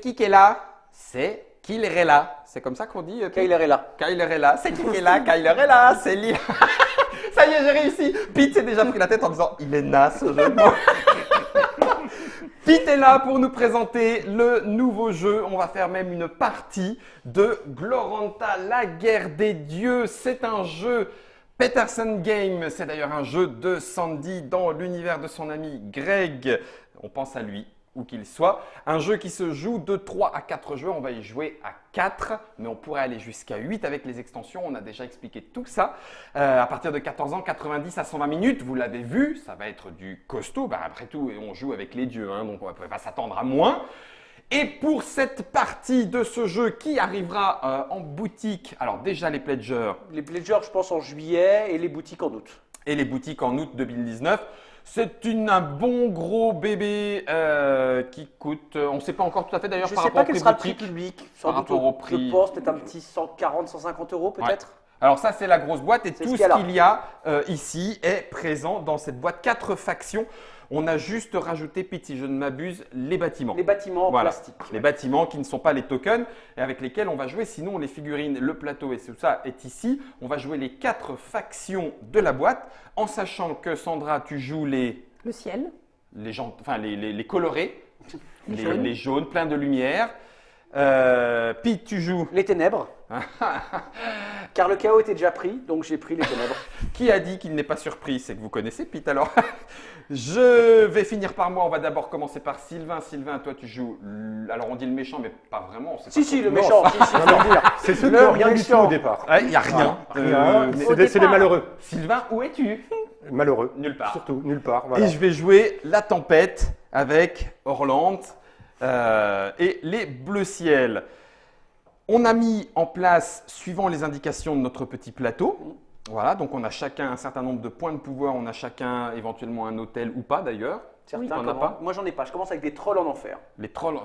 C'est qui est là? C'est Kilrella. C'est comme ça qu'on dit Kylerella. Kylerella. C'est qui est là? Kylerella. C'est Lille. Ça y est, j'ai réussi. Pete s'est déjà pris la tête en disant il est naze ce jeu de mots. Pete est là pour nous présenter le nouveau jeu. On va faire même une partie de Gloranta, la guerre des dieux. C'est un jeu Peterson Game. C'est d'ailleurs un jeu de Sandy dans l'univers de son ami Greg. On pense à lui, où qu'il soit. Un jeu qui se joue de 3 à 4 joueurs. On va y jouer à 4, mais on pourrait aller jusqu'à 8 avec les extensions. On a déjà expliqué tout ça. À partir de 14 ans, 90 à 120 minutes, vous l'avez vu, ça va être du costaud. Après tout, on joue avec les dieux, hein, donc on ne peut pas s'attendre à moins. Et pour cette partie de ce jeu qui arrivera en boutique, alors déjà les pledgers. Les pledgers, je pense, en juillet et les boutiques en août. Et les boutiques en août 2019. C'est un bon gros bébé qui coûte, on ne sait pas encore tout à fait d'ailleurs par rapport au prix boutique. Je ne sais pas quel sera le prix public. Par rapport au prix. Je pense peut-être un petit 140, 150 euros peut-être. Ouais. Alors ça, c'est la grosse boîte et tout ce qu'il y a ici est présent dans cette boîte. 4 factions. On a juste rajouté, Pete, si je ne m'abuse, les bâtiments. Les bâtiments en plastique. Les bâtiments qui ne sont pas les tokens et avec lesquels on va jouer. Sinon, les figurines, le plateau et tout ça est ici. On va jouer les 4 factions de la boîte en sachant que Sandra, tu joues le ciel, les colorés, les les jaunes, pleins de lumière. Pete, tu joues les ténèbres. Car le chaos était déjà pris, donc j'ai pris les ténèbres. Qui a dit qu'il n'est pas surpris? C'est que vous connaissez Pete alors. Je vais finir par moi. On va d'abord commencer par Sylvain. Sylvain, toi tu joues. Alors on dit le méchant, mais pas vraiment. Si, le méchant. C'est ceux qui n'ont rien du tout au départ. Il n'y a rien. C'est les malheureux. Sylvain, où es-tu? Malheureux. Nulle part. Surtout, nulle part. Voilà. Et je vais jouer la tempête avec Orlande et les bleus ciels. On a mis en place, suivant les indications de notre petit plateau, voilà, donc on a chacun un certain nombre de points de pouvoir, on a chacun éventuellement un hôtel ou pas d'ailleurs. Certains n'en ont pas. Moi, j'en ai pas. Je commence avec des trolls en enfer. Les trolls,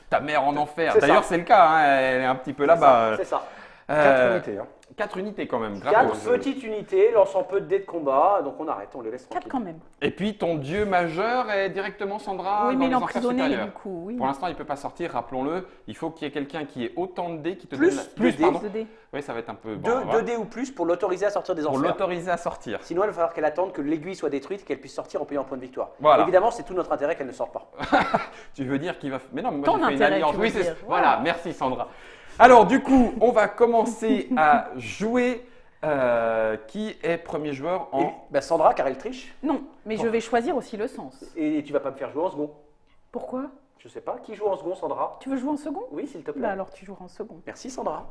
ta mère en enfer. C'est D'ailleurs, ça. c'est le cas, hein, elle est un petit peu là-bas. C'est ça. 4 unités. Hein. 4 unités quand même, 4 gratos. petites unités, lançant peu de dés de combat, donc on arrête, on les laisse 4 tranquilles. quand même. Et puis ton dieu majeur est directement Sandra Oui, dans mais il les est enfers emprisonné supérieurs. du coup. Oui. Pour l'instant, il ne peut pas sortir, rappelons-le. Il faut qu'il y ait quelqu'un qui ait autant de dés qui te Plus donne de dés. pardon. De dés. Oui, ça va être un peu… 2 dés ou plus pour l'autoriser à sortir des Pour enfers. l'autoriser à sortir. Sinon, il va falloir qu'elle attende que l'aiguille soit détruite et qu'elle puisse sortir en payant un point de victoire. Voilà. Évidemment, c'est tout notre intérêt qu'elle ne sorte pas. Tu veux dire qu'il va… Mais non, mais moi Ton j'ai fait une intérêt, alliance. tu veux Oui, c'est… dire. Voilà, merci Sandra. Alors du coup, on va commencer à jouer… qui est premier joueur en… Sandra, car elle triche. Non, mais je vais choisir aussi le sens. Et tu vas pas me faire jouer en second. Pourquoi? Je sais pas. Qui joue en second, Sandra? Tu veux jouer en second? Oui, s'il te plaît. Bah alors tu joueras en second. Merci, Sandra.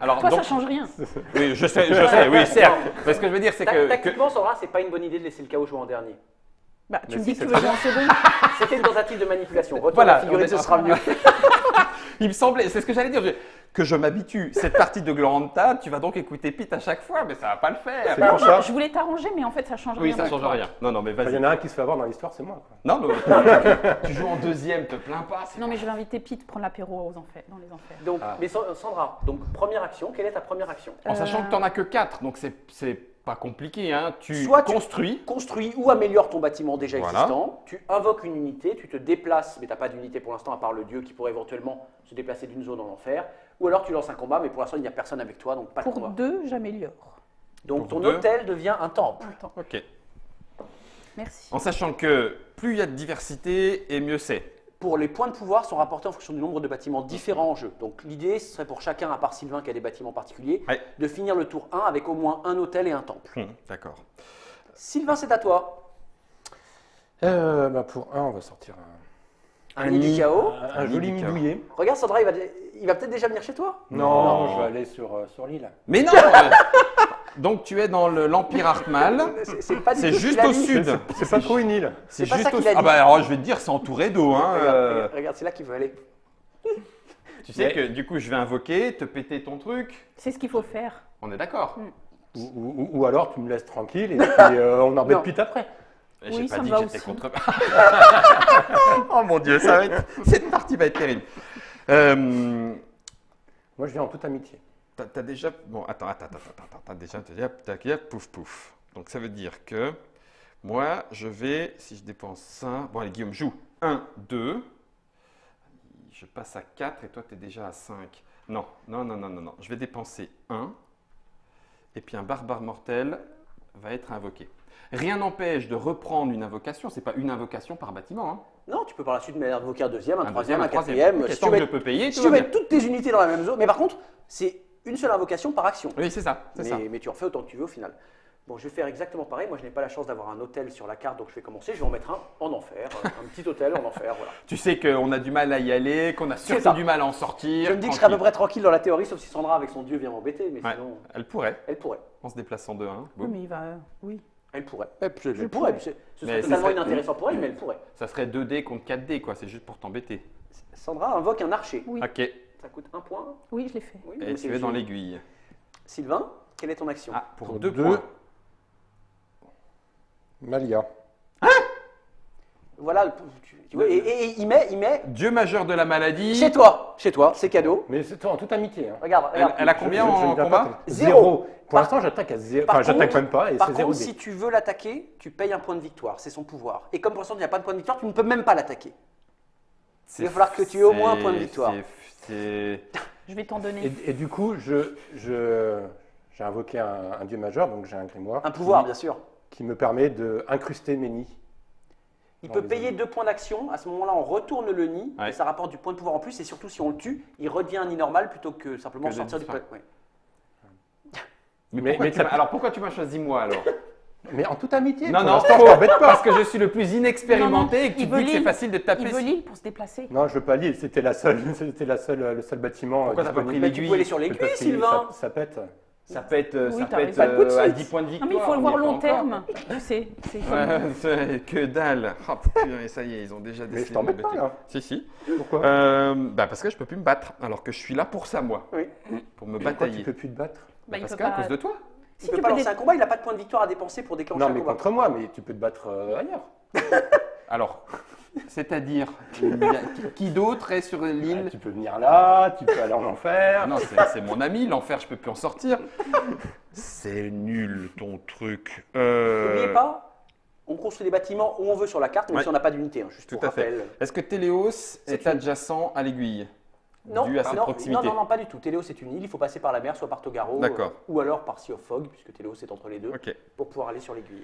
Alors, Toi, donc- ça change rien. Oui, je sais, oui, certes. Mais ce que je veux dire, c'est que… Tactiquement, Sandra, c'est pas une bonne idée de laisser le chaos jouer en dernier. Bah, tu Mais me si, dis que tu c'est veux jouer en second. C'était une tentative de manipulation. Retourne Voilà, la figurine, on est- ce sera mieux. Il me semblait, c'est ce que j'allais dire, que je m'habitue. Cette partie de Gloranta, tu vas donc écouter Pete à chaque fois, mais ça va pas le faire. C'est pour ça. Je voulais t'arranger, mais en fait, ça change Oui, rien. ça change rien. Non, non, mais Il y vas-y. en a un qui se fait avoir dans l'histoire, c'est moi. Quoi. Non, mais tu joues en deuxième, te plains pas. c'est Non, mais pas- je vais inviter Pete prendre l'apéro dans les enfers. Donc, mais Sandra, donc première action, quelle est ta première action? En sachant que tu n'en as que 4, donc c'est pas compliqué. Hein. Tu Soit tu construis. construis ou améliores ton bâtiment déjà Voilà. existant, tu invoques une unité, tu te déplaces, mais tu n'as pas d'unité pour l'instant à part le dieu qui pourrait éventuellement se déplacer d'une zone en enfer, ou alors tu lances un combat, mais pour l'instant il n'y a personne avec toi, donc pas de Pour combat. 2, j'améliore. Donc pour ton deux. hôtel devient un temple. Attends, Ok. merci. En sachant que plus il y a de diversité, et mieux c'est. Pour les points de pouvoir sont rapportés en fonction du nombre de bâtiments différents en jeu. Donc l'idée ce serait pour chacun, à part Sylvain qui a des bâtiments particuliers, Ouais. de finir le tour 1 avec au moins un hôtel et un temple. D'accord. Sylvain, c'est à toi. Pour un, on va sortir Un nid du chaos. un joli nid du chaos. midouillé. Regarde Sandra, il va peut-être déjà venir chez toi. Non, je vais aller sur l'île. Mais non Donc tu es dans l'Empire Artmal. C'est pas du C'est tout ce juste qu'il a au dit. sud. C'est pas trop une île. C'est pas ça qu'il a dit. Ah bah alors je vais te dire, c'est entouré d'eau. Hein. Regarde, c'est là qu'il veut aller. Tu sais que du coup je vais invoquer, te péter ton truc. C'est ce qu'il faut faire. On est d'accord. Ou alors tu me laisses tranquille et puis on embête Non. Pete après. Et Oui, J'ai ça pas me dit va que j'étais aussi. contre. Oh mon Dieu, ça va être… cette partie va être terrible. Moi je viens en toute amitié. T'as déjà… Bon, attends. T'as déjà pouf pouf. Donc ça veut dire que moi je vais, si je dépense ça… Bon allez Guillaume, joue. 1, 2. je passe à 4 et toi, tu es déjà à 5. Non, non, non, non, non, non. Je vais dépenser 1. Et puis un barbare mortel va être invoqué. Rien n'empêche de reprendre une invocation. Ce n'est pas une invocation par bâtiment. Hein. Non, tu peux par la suite invoquer un deuxième, un Un troisième, un troisième. quatrième. Ok, Si tant tu que veux je peux payer, si tout tu va veux bien. mettre toutes tes unités dans la même zone. Mais par contre, c'est une seule invocation par action. Oui, c'est ça. C'est ça. Mais tu en fais autant que tu veux au final. Bon, je vais faire exactement pareil. Moi, je n'ai pas la chance d'avoir un hôtel sur la carte, donc je vais commencer. Je vais en mettre un en enfer. Un petit hôtel en enfer, voilà. Tu sais qu'on a du mal à y aller, qu'on a C'est surtout ça. du mal à en sortir. Je me dis que je serai à peu près tranquille dans la théorie, sauf si Sandra, avec son dieu, vient m'embêter. Mais Ouais, sinon, elle pourrait, elle pourrait. en se déplaçant de 1. Oui, mais il va. Oui. Elle pourrait. Je Elle pourrait. pourrais. Ce Mais serait ça totalement serait- inintéressant pour elle, mais elle pourrait. Ça serait 2D contre 4D, quoi. C'est juste pour t'embêter. Sandra invoque un archer. Oui. Ok. Et Ça coûte un point. Oui, je l'ai fait. Oui, mais tu c'est es dans léger. l'aiguille. Sylvain, quelle est ton action? Ah, pour Pour 2 deux. points. Malia. Voilà, tu vois, et il met Dieu majeur de la maladie. chez toi, c'est cadeau. Mais c'est en toute amitié. Hein. Regarde, Elle, regarde. elle a combien Je en ne viens combat pas te- Zéro. Zéro. Pour Par- l'instant, j'attaque à zéro. Par Enfin, j'attaque contre- même pas et Par c'est zéro contre, dé. si tu veux l'attaquer, tu payes un point de victoire, c'est son pouvoir. Et comme pour l'instant, il n'y a pas de point de victoire, tu ne peux même pas l'attaquer. C'est- Il va falloir que tu aies au moins un point de c'est- victoire. c'est- Je vais t'en donner. Et du coup, j'ai invoqué un dieu majeur, donc j'ai un grimoire. Un pouvoir, bien sûr. Qui me permet d'incruster mes nids. Il Dans peut les payer ennemis. 2 points d'action. À ce moment-là, on retourne le nid Ouais. et ça rapporte du point de pouvoir en plus. Et surtout, si on le tue, il redevient un nid normal plutôt que simplement Que de sortir du point. disparaître. Ouais. Mais ça- alors pourquoi tu m'as choisi moi alors? Mais en toute amitié. Non, pour non, l'instant, faux. je t'embête pas. Parce que je suis le plus inexpérimenté Non, non, et que tu il te veut dis que c'est l'île. facile de taper. Il veut l'île pour se déplacer. Non, je veux pas l'île. C'était le seul bâtiment. Pourquoi t'as pas pris disponible. Mais tu l'aiguille? peux aller sur Mais l'aiguille, parce que Sylvain. Ça pète. Ça pète, Oui, ça t'as pète raison. Pas de coup de à suite. 10 points de Non, victoire. mais il faut le on voir y est pas long encore. terme. Je sais. C'est Ouais, c'est que dalle. Oh, putain, ça y est, ils ont déjà Mais décidé je t'embête de pas, m'embêter. là. Si, si. Pourquoi Parce que je peux plus me battre, alors que je suis là pour ça, moi. Oui. Pour me Pourquoi batailler. tu peux plus te battre? Bah, il Parce peut qu'à pas- cause de toi. Il Si peut tu pas peux lancer dé- un combat, il n'a pas de point de victoire à dépenser pour déclencher Non, un mais combat. contre moi, mais tu peux te battre ailleurs. Alors, c'est-à-dire, qui d'autre est sur l'île? Tu peux venir là, tu peux aller en enfer. Ah non, c'est mon ami, l'enfer, je peux plus en sortir. C'est nul ton truc. N'oubliez pas, on construit des bâtiments où on veut sur la carte, même Ouais. si on n'a pas d'unité, hein, juste Tout pour à fait. rappel. Est-ce que Téléos C'est est une- adjacent à l'aiguille? Non, Dû à cette non, proximité. non, pas du tout. Téléos, c'est une île, il faut passer par la mer, soit par Togaro, D'accord. ou alors par Sea of Fog, puisque Téléos est entre les deux, Ok. pour pouvoir aller sur l'aiguille.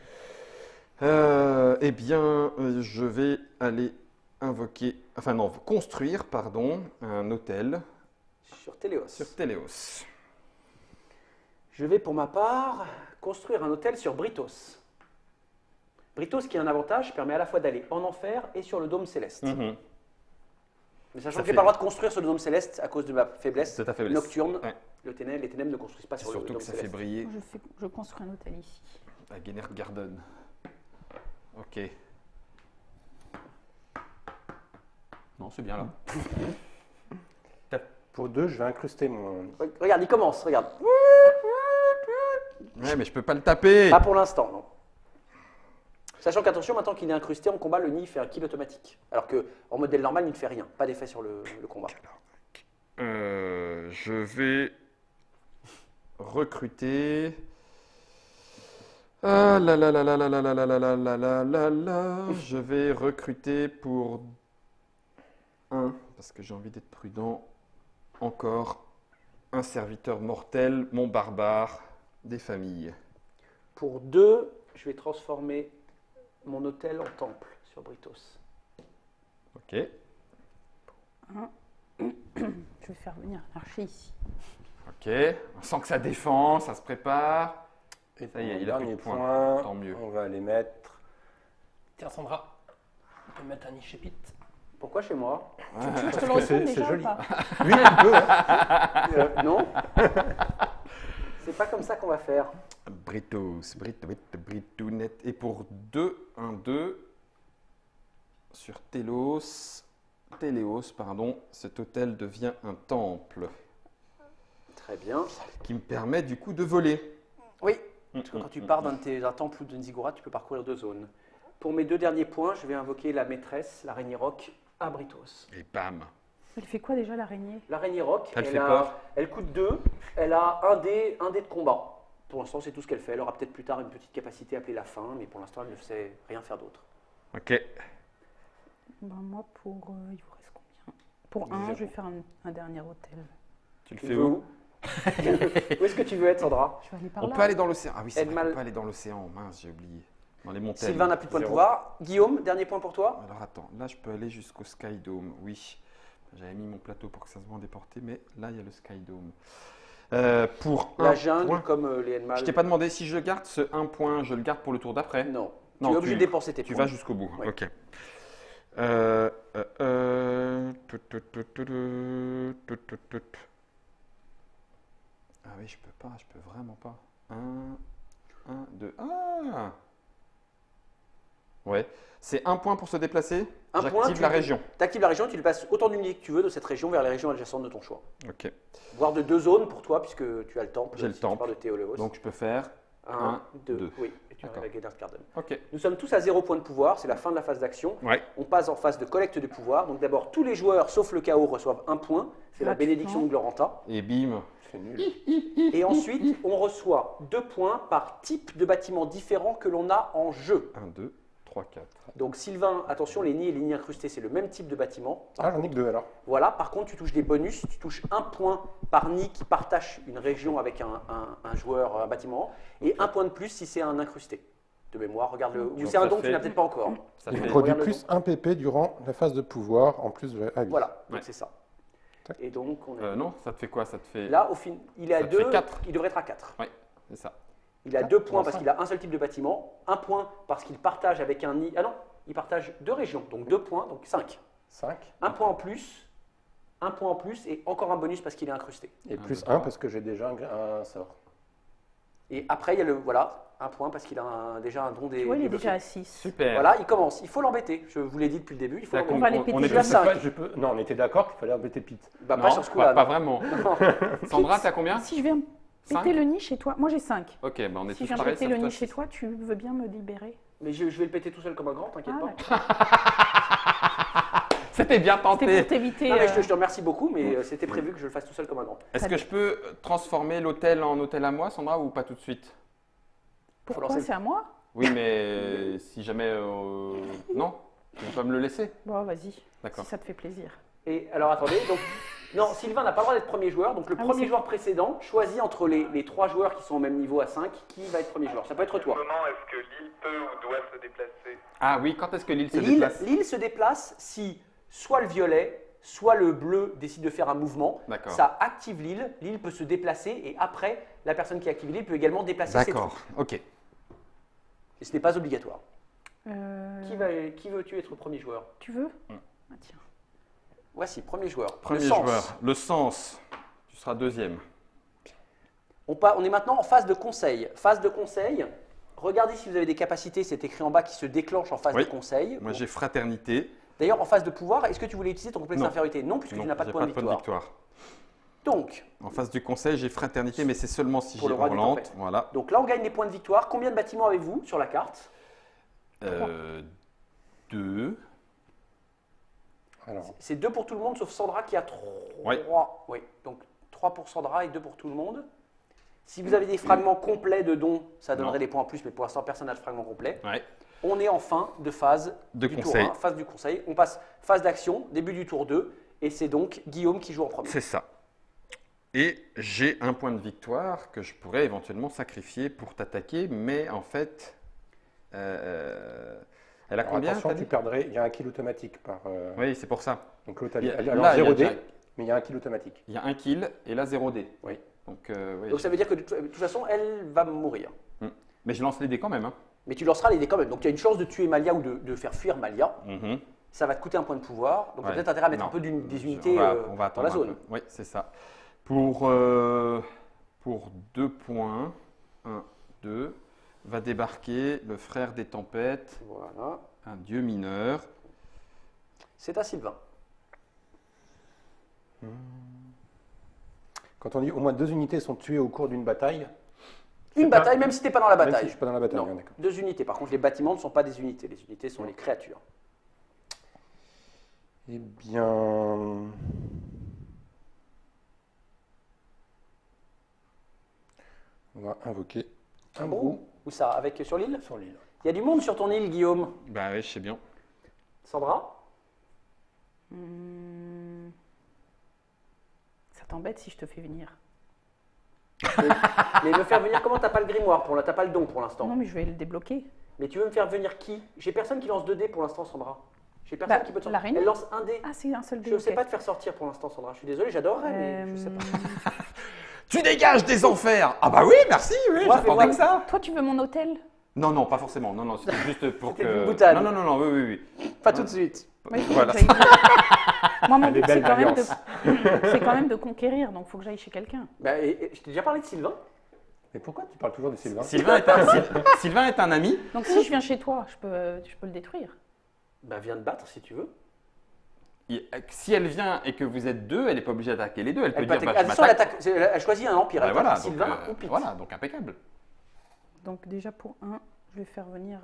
Eh bien, je vais aller invoquer, enfin non, construire, pardon, un hôtel Sur Téléos. sur Téléos. Je vais pour ma part construire un hôtel sur Brytos. Brytos qui a un avantage, permet à la fois d'aller en enfer et sur le dôme céleste. Mhm. Mais sachant Ça que j'ai fait- pas le droit de construire sur le dôme céleste à cause de ma faiblesse C'est ta faiblesse. nocturne. Ouais. Les ténèbres ne construisent pas C'est sur le surtout dôme que ça fait céleste. briller Je construis un hôtel ici. à Guennert Garden. Ok. Non, c'est bien là. Pour 2, je vais incruster mon. Regarde, il commence, regarde. Ouais, mais je peux pas le taper. Pas pour l'instant, non. Sachant qu'attention, maintenant qu'il est incrusté en combat, le nid fait un kill automatique. Alors qu'en modèle normal, il ne fait rien. Pas d'effet sur le combat. Je vais recruter. Ah là là là là là là là là là là là là là là. Je vais recruter pour 1, parce que j'ai envie d'être prudent, encore un serviteur mortel, mon barbare des familles. Pour 2, je vais transformer mon hôtel en temple sur Brytos. Ok. Je vais faire venir un archer ici. Ok. On sent que ça défend, ça se prépare. Et Ça y est, mon il a plus dernier de points. point, Tant mieux. on va les mettre. Tiens, Sandra, on peut mettre un nid chépite. Pourquoi chez moi? Je te le que retourne c'est déjà ou joli. pas? Oui, tu peux. Hein. Non. C'est pas comme ça qu'on va faire. Britos, Britounette. Et pour 2, 1, 2, sur Téléos, pardon, cet hôtel devient un temple Très bien. qui me permet du coup de voler. Oui, parce que quand tu pars d'un temple ou d'une ziggurat, tu peux parcourir 2 zones. Pour mes 2 derniers points, je vais invoquer la maîtresse, l'araignée roc, à Brytos. Et bam. Elle fait quoi déjà l'araignée? L'araignée roc, Elle fait peur. elle coûte 2, elle a un dé de combat. Pour l'instant, c'est tout ce qu'elle fait. Elle aura peut-être plus tard une petite capacité à appeler la faim, mais pour l'instant, elle ne sait rien faire d'autre. Ok. Ben, moi, pour. Il vous reste combien? Pour un, Zéro. je vais faire un dernier hôtel. Tu le Tu fais veux où? où Où est-ce que tu veux être, Sandra? Je vais aller par On là. peut aller dans l'océan. Ah oui, c'est vrai Edmal. qu'on peut aller dans l'océan. Mince, j'ai oublié. Dans les montagnes. Sylvain n'a plus de point de 0. pouvoir. Guillaume, dernier point pour toi. Alors attends, là je peux aller jusqu'au Sky Dome, oui. J'avais mis mon plateau pour que ça se voit en déporté, mais là il y a le Sky Dome. Pour La un jungle, point, comme les Enmal. je t'ai pas demandé si je garde ce 1 point, je le garde pour le tour d'après. Non. Non, Tu es obligé tu- de dépenser tes Tu points. vas jusqu'au bout, Oui. ok. Ah oui, je peux vraiment pas. 1, 2, ah. Ouais, c'est 1 point pour se déplacer. Un point, J'active tu la région. actives la région, tu lui passes autant d'unités que tu veux de cette région vers les régions adjacentes de ton choix. Ok, Voire de 2 zones pour toi, puisque tu as le temple. J'ai le si temple. Tu parles de Théoléos. donc je peux faire 1, 2, 2. oui. Et tu D'accord. arrives à Gennardgarden. Ok. Nous sommes tous à 0 point de pouvoir, c'est la fin de la phase d'action. Ouais. On passe en phase de collecte de pouvoir. Donc d'abord, tous les joueurs, sauf le chaos, reçoivent 1 point. C'est la Gratuitement. bénédiction de Gloranta. Et bim. C'est nul. Et ensuite, on reçoit 2 points par type de bâtiment différent que l'on a en jeu. 1, 2, 3, 4. Donc Sylvain, attention, les nids et les nids incrustés, c'est le même type de bâtiment. Ah, j'en ai que 2 alors. Voilà, par contre, tu touches des bonus. Tu touches 1 point par nid qui partage une région avec un joueur, un bâtiment, et 1 point de plus si c'est un incrusté. De mémoire, regarde-le. Ou Donc c'est un ça don que tu fait- n'as peut-être pas encore. Ça Il fait produit regarde le plus 1 PP durant la phase de pouvoir, en plus de la vie. Voilà, donc Ouais. c'est ça. Tac. Et donc, on est non, ça te fait quoi? Ça te fait. là, au fin, il est à Ça te fait 2, quatre. il devrait être à 4. Ouais, c'est ça. Il a Ah, 2 points comment parce ça qu'il a un seul type de bâtiment, 1 point parce qu'il partage avec un nid. Ah non, il partage 2 régions, donc 2 points, donc 5. 5. 1 point en plus, 1 point en plus et encore un bonus parce qu'il est incrusté. Et Un, plus deux, 1 trois. parce que j'ai déjà un sort. Et après, il y a le voilà, 1 point parce qu'il a déjà un don des. Tu vois, il des est déjà bloqués. à 6. Super. Voilà, il commence. Il faut l'embêter. Je vous l'ai dit depuis le début, il faut C'est-à-dire l'embêter. On va les péter. on est Je suis à pas- 5. Non, on était d'accord qu'il fallait embêter Pete. Bah, Non, pas sur ce coup-là. pas non. vraiment. Non. Sandra, t'as combien? Si je viens Cinq péter le nid chez toi, moi j'ai 5. Ok, bah on est Si tous je viens pareils. péter ça le fait nid toi chez toi, tu veux bien me libérer? Mais je vais le péter tout seul comme un grand, t'inquiète Ah, pas. d'accord. C'était bien C'était tenté. pour t'éviter. Non, mais je te remercie beaucoup, mais c'était prévu que je le fasse tout seul comme un grand. Est-ce que je peux transformer l'hôtel en hôtel à moi, Sandra, ou pas tout de suite? Pourquoi lancer- c'est à moi? Oui, mais si jamais. Non, tu peux pas me le laisser? Bon, vas-y, D'accord. si ça te fait plaisir. Et alors attendez, donc non, Sylvain n'a pas le droit d'être premier joueur, donc le Ah oui, premier c'est- joueur précédent choisit entre les 3 joueurs qui sont au même niveau à 5 qui va être premier joueur. Ça peut être toi. Comment est-ce que l'île peut ou doit se déplacer? Ah oui, quand est-ce que l'île se L'île déplace? l'île se déplace si soit le violet, soit le bleu décide de faire un mouvement. D'accord. Ça active l'île, l'île peut se déplacer et après, la personne qui active l'île peut également déplacer ses D'accord, troupes. ok. Et ce n'est pas obligatoire. Euh, Qui veux-tu être premier joueur? Tu veux? Ah, tiens. Voici, premier joueur. Premier Le sens. joueur, le sens. Tu seras deuxième. On est maintenant en phase de conseil. Phase de conseil, regardez si vous avez des capacités, c'est écrit en bas, qui se déclenchent en phase Oui. de conseil. Moi, j'ai fraternité. D'ailleurs, en phase de pouvoir, est-ce que tu voulais utiliser ton complexe Non. d'infériorité? Non, puisque Non, tu n'as pas de j'ai point de victoire. Donc, En face du conseil, j'ai fraternité, mais c'est seulement si Pour j'ai le roi des Orlante. tempêtes. Voilà. donc là, on gagne les points de victoire. Combien de bâtiments avez-vous sur la carte? 2. Alors, C'est 2 pour tout le monde, sauf Sandra qui a 3. Oui. Oui, donc 3 pour Sandra et 2 pour tout le monde. Si vous avez des fragments complets de dons, ça donnerait Non. des points en plus, mais pour l'instant, personne n'a de fragments complets. Ouais. On est en fin de phase De du conseil. tour 1, phase du conseil. On passe phase d'action, début du tour 2, et c'est donc Guillaume qui joue en premier. C'est ça. Et j'ai un point de victoire que je pourrais éventuellement sacrifier pour t'attaquer, mais en fait, elle a alors combien attention, t'as tu dit perdrais. Il y a un kill automatique par. Oui, c'est pour ça. Donc l'autre, Il y a- alors là, il y a 0 dé, déjà- mais il y a un kill automatique. Il y a un kill et là 0 dé. Oui. Donc, oui, Donc ça veut dire que de toute façon, elle va mourir. Mais je lance les dés quand même. Hein. Mais tu lanceras les dés quand même. Donc tu as une chance de tuer Malia ou de faire fuir Malia. Mhm. Ça va te coûter un point de pouvoir. Donc tu as Ouais. peut-être intérêt à mettre Non. un peu des On unités va dans la attendre un zone. peu. Oui, c'est ça. Pour 2 points, 1, 2, va débarquer le frère des tempêtes, Voilà. un dieu mineur. C'est à Sylvain. Quand on dit au moins 2 unités sont tuées au cours d'une bataille, Une pas- bataille, même si tu n'es pas dans la même si bataille. je suis pas dans la bataille, Non, hein, d'accord. 2 unités. Par contre, les bâtiments ne sont pas des unités. Les unités sont les créatures. Eh bien. On va invoquer un brou Où ça? Avec sur l'île? sur l'île. Il y a du monde sur ton île, Guillaume. Bah oui, je sais bien. Sandra? Hmm, Ça t'embête si je te fais venir? Mais me faire venir comment? T'as pas le grimoire, t'as pas le don pour l'instant. Non, mais je vais le débloquer. Mais tu veux me faire venir qui? J'ai personne qui lance 2 dés pour l'instant, Sandra. J'ai personne Bah, qui peut te sortir. l'araignée. Elle lance un dé. Ah, c'est un seul dé. Je ne sais ok. pas te faire sortir pour l'instant, Sandra. Je suis désolé, j'adorerais, mais je sais pas. Tu dégages des enfers. Ah bah oui, merci, oui, Moi, j'attendais fais-moi- que ça. Toi, tu veux mon hôtel? Non, non, pas forcément. Non, non, c'était juste pour C'était que... une boutade. Non, non, non, non, oui, oui, oui. Pas tout de suite. Ouais, il faut Voilà. que j'aille- Moi, mon Elle est but, c'est belle, quand, même l'alliance. c'est quand même de conquérir, donc il faut que j'aille chez quelqu'un. Bah, et je t'ai déjà parlé de Sylvain. Mais pourquoi tu parles toujours de Sylvain? Sylvain est un ami. Donc si je viens chez toi, je peux le détruire. Bah, viens te battre si tu veux. Si elle vient et que vous êtes deux, elle n'est pas obligée d'attaquer les deux. Elle peut Elle peut dire, bah, attaquer. je Attention, elle m'attaque. attaque. Elle choisit un empire. Bah, Elle voilà, attaque donc, Sylvain ou Pete. voilà, donc impeccable. Donc déjà pour 1, je vais faire venir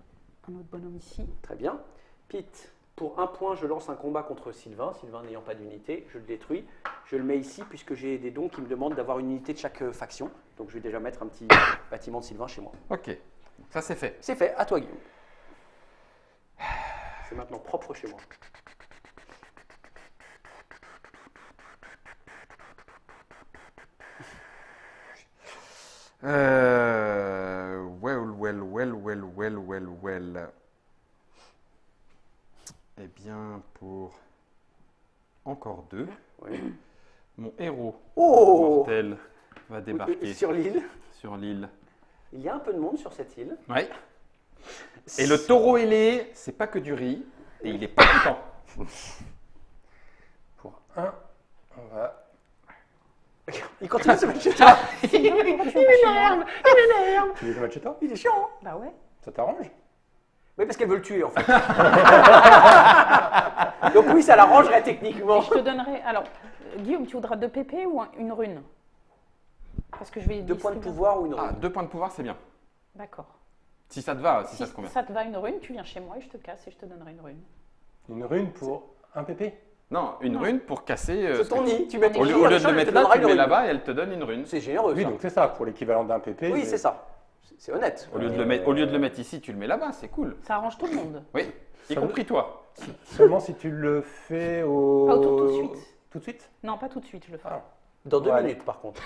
un autre bonhomme ici. Très bien. Pete, pour 1 point, je lance un combat contre Sylvain. Sylvain n'ayant pas d'unité, je le détruis. Je le mets ici puisque j'ai des dons qui me demandent d'avoir une unité de chaque faction. Donc je vais déjà mettre un petit bâtiment de Sylvain chez moi. Ok, donc ça c'est fait. C'est fait, à toi Guillaume. C'est maintenant propre chez moi. Well. Eh bien, pour encore 2, Oui. mon héros Oh mortel va débarquer Sur l'île. sur l'île. Il y a un peu de monde sur cette île. Ouais. Et le taureau ailé, c'est pas que du riz, et il est pas content. Pour 1, on va. Il continue de se mettre chez toi. Tu veux le match chez toi? Il est chiant. Hein. Bah ouais. Ça t'arrange? Oui, parce qu'elle veut le tuer en fait. Donc oui, ça l'arrangerait techniquement. Et je te donnerai. Alors, Guillaume, tu voudras 2 PP ou une rune? Parce que je vais 2 points de distribuer. pouvoir ou une Ah, rune. 2 points de pouvoir, c'est bien. D'accord. Si ça te va, si Si ça te convient. ça te va une rune, tu viens chez moi et je te casse et je te donnerai une rune. Une rune pour un PP? Non, une Non. rune pour casser. C'est ton nid, tu mets ton Au nid, lieu de machin, le elle mettre te là, donnera tu le une mets rune. là-bas et elle te donne une rune. C'est généreux Oui, ça. donc c'est ça, pour l'équivalent d'un PP. Oui, mais- c'est ça. C'est honnête. Au lieu de le mettre ici, tu le mets là-bas, c'est cool. Ça arrange tout le monde. Oui, y Ça compris toi. Seulement si tu le fais au. Pas tout de suite. Tout de suite? Non, pas tout de suite, je le ferai. Ah, Dans 2 Ouais, minutes par contre.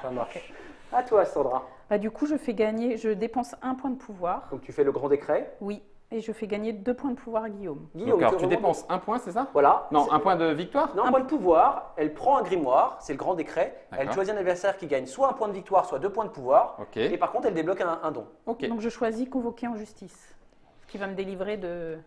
ça marche. À toi Sandra. Bah, du coup, je dépense 1 point de pouvoir. Donc tu fais le grand décret. Oui. Et je fais gagner 2 points de pouvoir à Guillaume. Guillaume, Donc, alors, tu remontes- dépenses 1 point, c'est ça? Voilà. Non, C'est- un point de victoire? Non, un point de pouvoir, elle prend un grimoire, c'est le grand décret, elle D'accord. choisit un adversaire qui gagne soit un point de victoire, soit 2 points de pouvoir, Ok. et par contre elle débloque un don, Ok. Donc je choisis convoquer en justice. Ce qui va me délivrer de.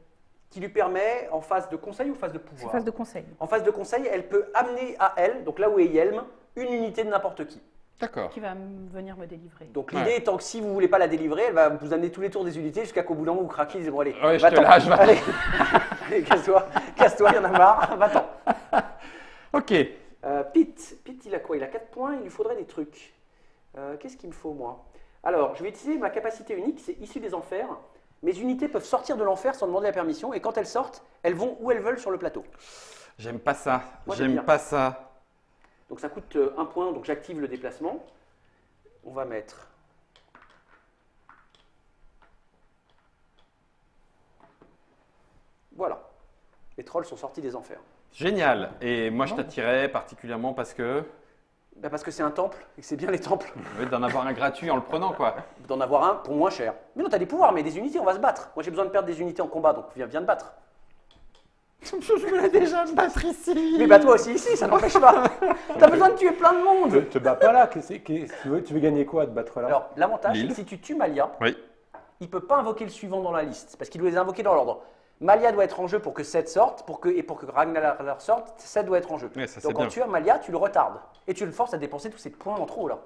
qui lui permet, en phase de conseil ou phase de C'est pouvoir phase de conseil. En phase de conseil, elle peut amener à elle, donc là où est Yelm, une unité de n'importe qui. D'accord. Qui va venir me délivrer. Donc Ouais. l'idée étant que si vous ne voulez pas la délivrer, elle va vous amener tous les tours des unités jusqu'à qu'au bout d'un moment vous craquez, vous dites bon allez, Ouais, je te va-t'en. lâche, va. Allez, allez casse-toi, il y en a marre, va-t'en. Ok. Pete, il a quoi? Il a 4 points, il lui faudrait des trucs. Qu'est-ce qu'il me faut, moi? Alors, je vais utiliser ma capacité unique, c'est issue des enfers. Mes unités peuvent sortir de l'enfer sans demander la permission, et quand elles sortent, elles vont où elles veulent sur le plateau. J'aime pas ça. Moi, j'aime bien. J'aime pas ça. Donc ça coûte 1 point, donc j'active le déplacement. On va mettre... Voilà. Les trolls sont sortis des enfers. Génial. Et moi, je t'attirais particulièrement parce que. Bah, parce que c'est un temple, et que c'est bien les temples. D'en avoir un gratuit en le prenant, quoi. D'en avoir un pour moins cher. Mais non, t'as des pouvoirs, mais des unités, on va se battre. Moi, j'ai besoin de perdre des unités en combat, donc viens te battre. Je me l'ai déjà battre ici. Mais bats-toi aussi ici, ça n'empêche pas. T'as besoin de tuer plein de monde. Te bats pas là, tu veux gagner quoi à te battre là? Alors, l'avantage, c'est Lille. que si tu tues Malia, Oui. il ne peut pas invoquer le suivant dans la liste, parce qu'il doit les invoquer dans l'ordre. Malia doit être en jeu pour que 7 sorte, et pour que Ragnar sorte, 7 doit être en jeu. Ouais, ça, c'est Donc en bien. tuant Malia, tu le retardes. Et tu le forces à dépenser tous ses points en trop là.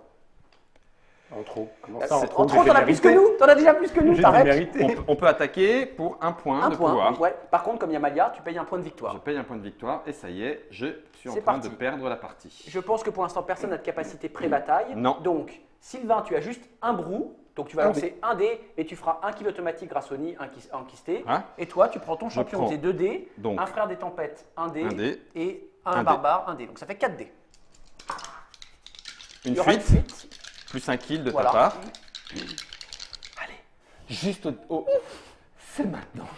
En trop. Comment En ça, en trop? trop, J'ai t'en as plus que mérité. nous. T'en as déjà plus que nous, J'ai t'arrêtes. mérité. On peut attaquer pour 1 point Un de point, pouvoir. ouais. Par contre, comme il y a Malia, tu payes un point de victoire. Je paye un point de victoire et ça y est, je suis en C'est train parti. de perdre la partie. Je pense que pour l'instant, personne n'a de capacité pré-bataille. Non. Donc, Sylvain, tu as juste un brou. Donc, tu vas Un lancer un dé et tu feras un kill automatique grâce au nid enquisté. Hein? Et toi, tu prends ton champion, prends tes 2 dés, donc un frère des tempêtes, un dé, un dé, et un un dé. barbare, un dé. Donc, ça fait 4 dés. Une Il y aura une fuite, fuite. plus un kill de Voilà. ta part. Allez, juste au... C'est maintenant.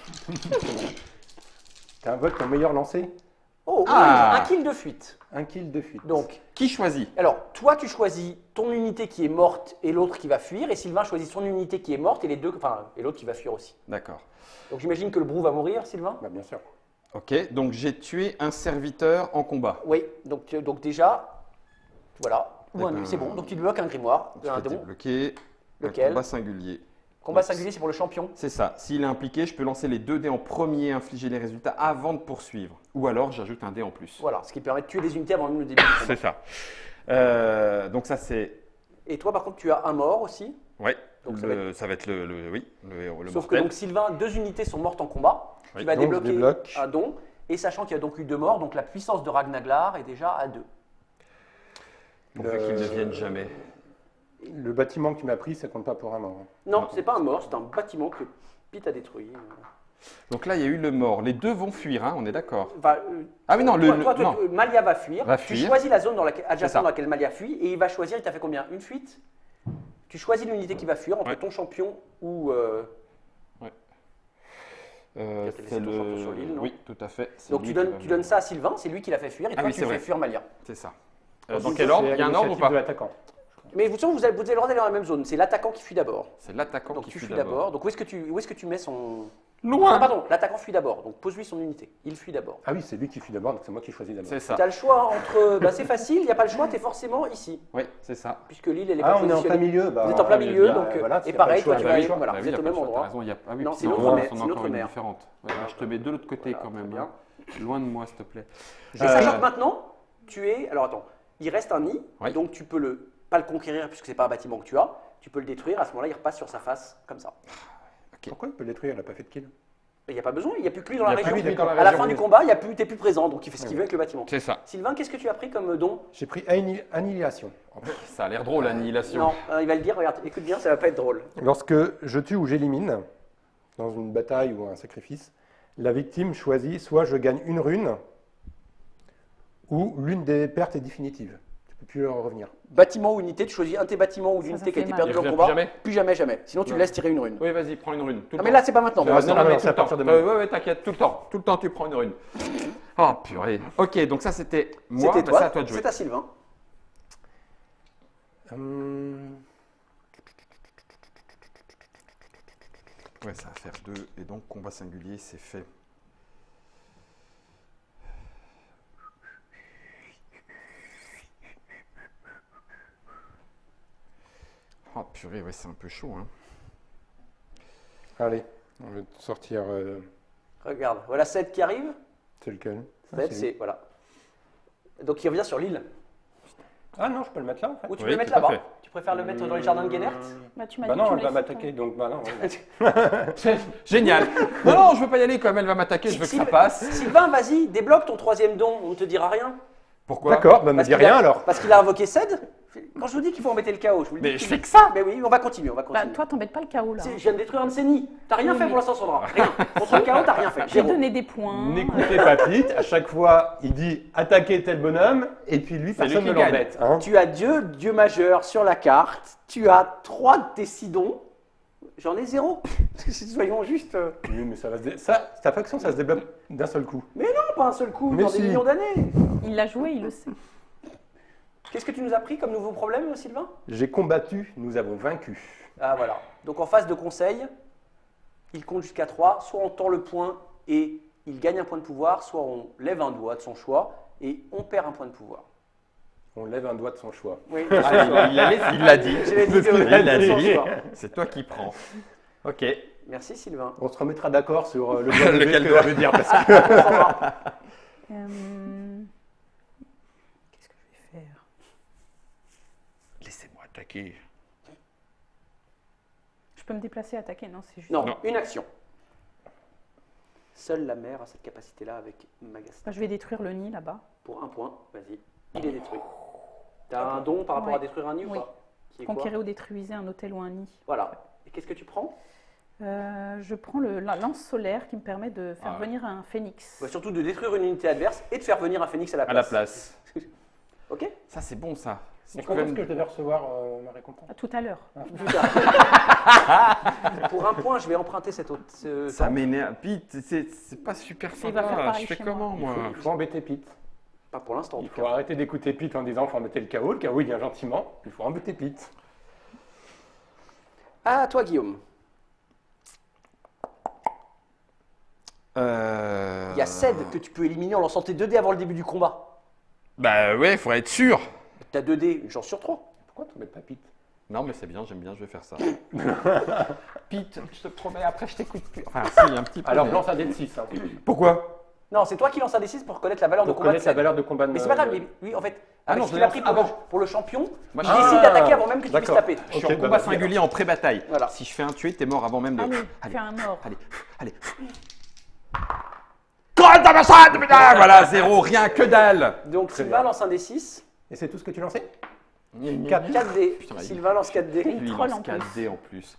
T'invoques ton meilleur lancé? Oh, Ah. un kill de fuite. Un kill de fuite. Donc, Qui choisit? alors, toi, tu choisis ton unité qui est morte et l'autre qui va fuir, et Sylvain choisit son unité qui est morte et et l'autre qui va fuir aussi. D'accord. Donc, j'imagine que le brou va mourir, Sylvain. Bah, bien sûr. Ok, donc j'ai tué un serviteur en combat. Oui. Donc déjà, voilà. Eh ben, C'est bon. Donc tu débloques un grimoire, Je un peux don. débloquer un Lequel combat singulier. Combat singulier, c'est pour le champion. C'est ça. S'il est impliqué, je peux lancer les 2 dés en premier et infliger les résultats avant de poursuivre. Ou alors j'ajoute un dé en plus. Voilà, ce qui permet de tuer des unités avant même le début du combat. C'est ça. Donc ça c'est... Et toi, par contre, tu as un mort aussi. Ouais, Donc, ça va être le Sauf que mortel. donc Sylvain, 2 unités sont mortes en combat. Oui. Tu vas Donc, je débloquer débloque. un don. Et sachant qu'il y a donc eu 2 morts, donc la puissance de Ragnaglar est déjà à 2. Pourvu qu'ils ne viennent jamais. Le bâtiment que tu m'as pris, ça compte pas pour un mort. Non, c'est pas un mort, c'est un bâtiment que Pete a détruit. Donc là il y a eu le mort. Les 2 vont fuir, hein, on est d'accord. Enfin, Ah oui non, non. Malia va fuir. Va Tu fuir. choisis la zone C'est ça. adjacente dans laquelle Malia fuit et il va choisir, il t'a fait combien? Une fuite? Tu choisis l'unité qui va fuir entre Ouais. ton champion ou... Tu as laissé C'est ton champion sur l'île, non Oui, tout à fait. C'est Donc lui tu qui donnes, va tu venir. donnes ça à Sylvain, c'est lui qui l'a fait fuir et Ah toi oui, tu c'est fais vrai. fuir Malia. C'est ça. Donc, Dans c'est quel ordre? C'est Il y a un ordre ou l'initiative pas? de l'attaquant. Mais vous avez le droit d'aller dans la même zone, c'est l'attaquant qui fuit d'abord. C'est l'attaquant Donc qui tu fuit fuis d'abord. Donc où est-ce que tu mets son... Loin. Ah pardon, l'attaquant fuit d'abord, donc pose-lui son unité. Il fuit d'abord. Ah oui, c'est lui qui fuit d'abord, donc c'est moi qui choisis d'abord. C'est ça. Tu as le choix entre... Bah, c'est facile, il n'y a pas le choix, tu es forcément ici. Oui, c'est ça. Puisque l'île, elle est Ah, pas on est en positionnée. plein milieu. Bah, Vous êtes en plein milieu, bah, donc voilà, et s'il y a pareil, pas toi le tu choix, vas il y a aller, pas le choix. voilà, Ah vous oui, êtes y a au pas même le choix, t'as endroit. raison, ah oui, Non, puis c'est l'autre loin, mer, sont c'est encore l'autre une mer. différente. Ouais, Voilà, je te mets de l'autre côté quand même bien. Loin de moi, s'il te plaît. Et sachant que maintenant, tu es. Alors attends, il reste un nid, Oui. donc tu peux pas le conquérir puisque c'est pas un bâtiment que tu as. Tu peux le détruire. À ce moment-là, il repasse sur sa face comme ça. Pourquoi il peut le détruire? Il n'a pas fait de kill. Il n'y a pas besoin. Il n'y a plus que lui dans Il y la a plus région. que lui dans la À la région, fin du oui. combat, t'es plus présent, donc il fait ce qu'il veut avec le bâtiment. C'est ça. Sylvain, qu'est-ce que tu as pris comme don? J'ai pris annihilation. Ça a l'air drôle, l'annihilation. Non, il va le dire. Regarde, écoute bien, ça va pas être drôle. Lorsque je tue ou j'élimine, dans une bataille ou un sacrifice, la victime choisit soit je gagne une rune, ou l'une des pertes est définitive. Tu peux plus revenir. Bâtiment ou unité, tu choisis un de tes bâtiments ou l'unité qui a fait été mal. perdue Il dans le revient combat. plus jamais Plus jamais, jamais. Sinon, tu Non. le laisses tirer une rune. Oui, vas-y, prends une rune. Tout le Ah, mais temps. là, c'est pas maintenant. Non, pour l'instant. non, mais c'est tout à le temps. partir de maintenant. Ouais, t'inquiète, tout le temps. Tout le temps, tu prends une rune. Oh, purée. Ok, donc ça, c'était moi. C'était Bah, toi. c'est à toi de jouer. C'est à Sylvain. Ouais, ça va faire 2. Et donc, combat singulier, c'est fait. Oh, purée, ouais, c'est un peu chaud, hein. Allez, on va sortir. Regarde, voilà 7 qui arrive. C'est lequel? 7, c'est. Voilà. Donc il revient sur l'île. Ah non, je peux le mettre là en fait. Ou tu Oui, peux le mettre tout à là-bas. fait. Tu préfères le mettre dans les jardins de Guénert? Bah, tu m'as Bah dit que non, tu elle me va laissais m'attaquer, donc bah non. Génial. Non, non, je veux pas y aller. Comme elle va m'attaquer, je veux que ça passe. Sylvain, vas-y, débloque ton troisième don. On ne te dira rien. Pourquoi? D'accord, bah me Parce dis qu'il rien a- alors. Parce qu'il a invoqué Ced. Quand je vous dis qu'il faut embêter le chaos, je vous le dis. Mais je fais que ça. Mais oui, on va continuer, on va Bah, continuer. toi, t'embêtes pas le chaos là. Je viens de détruire un de ses nids. T'as rien Oui, fait mais- pour l'instant, Sandra. Rien. Contre le chaos, t'as rien fait. J'ai Zéro. donné des points. N'écoutez pas Pete, à chaque fois il dit attaquer tel bonhomme, et puis lui C'est lui personne qui ne gagne. l'embête. Hein. Tu as Dieu majeur sur la carte. Tu as 3 de tes 6 dons. J'en ai 0. Soyons justes. Oui, mais ça va ça, ta faction ça se débloque d'un seul coup. Non, pas un seul coup, Mais dans si. des millions d'années. Il l'a joué, il le sait. Qu'est-ce que tu nous as pris comme nouveau problème, Sylvain? J'ai combattu, nous avons vaincu. Ah voilà. Donc en phase de conseil, il compte jusqu'à 3. Soit on tend le point et il gagne un point de pouvoir, soit on lève un doigt de son choix et on perd un point de pouvoir. On lève un doigt de son choix. Oui, Il l'a dit. Je l'ai dit, Il l'a de son dit. choix. C'est toi qui prends. Ok. Merci Sylvain. On se remettra d'accord sur le doigt levé, Lequel ce que doigt ça veut dire. Parce que... Qu'est-ce que je vais faire? Laissez-moi attaquer. Je peux me déplacer et attaquer? Non, c'est juste. Non, Non. une action. Seule la mère a cette capacité-là avec Magastar. Bah, je vais détruire le nid là-bas. Pour un point, vas-y. Il est détruit. T'as un don par rapport Ouais. à détruire un nid ou Oui. pas? Qui est quoi? Conquérir ou détruisez un hôtel ou un nid. Voilà. Et qu'est-ce que tu prends? Je prends la lance solaire qui me permet de faire Ah ouais. venir un phénix. Bah, surtout de détruire une unité adverse et de faire venir un phénix à la À la place. place. Ok? Ça, c'est bon, ça. Et quand est-ce que je devais recevoir ma récompense? À tout à l'heure. Pour un point, je vais emprunter cette autre. Ça m'énerve. Pete, c'est pas super Il va faire sympa. pareil Je fais chez comment, moi. moi? Il faut embêter Pete. Pas pour l'instant. en Il tout faut cas. arrêter d'écouter Pete en disant qu'il faut embêter le chaos. Le chaos, il vient gentiment. Il faut embêter Pete. À toi, Guillaume. Il y a Ced que tu peux éliminer en lançant tes 2 dés avant le début du combat. Bah ouais, faudrait être sûr. T'as 2 dés, une chance sur 3. Pourquoi tu n'embêtes pas Pete? Non, mais c'est bien, j'aime bien, je vais faire ça. Pete, je te promets, après je t'écoute plus. Enfin, si, un petit peu. Alors, mais- lance un dé de 6. Hein, Pourquoi? Non, c'est toi qui lance un D6 pour connaître la valeur de pour combat de connaître la Ced. valeur de combat de Mais c'est pas grave, mais oui, en fait, Ah avec non, ce je qu'il a lance pris avant. pour le champion, Moi, il je- décide d'attaquer avant même que tu puisses d'accord. taper. Je suis Ok, en bah, combat vas-y, singulier en pré-bataille. Voilà. Si je fais un tué, t'es mort avant même de. Allez, Allez, fais un mort. allez. Colle dans ma salle, putain. Voilà, 0, rien, que dalle. Donc Très Sylvain bien. lance un D6, Et c'est tout ce que tu lançais? 4 dés. Putain, mais Sylvain lance 4 dés. Il Lui, il troll lance en 4D en plus.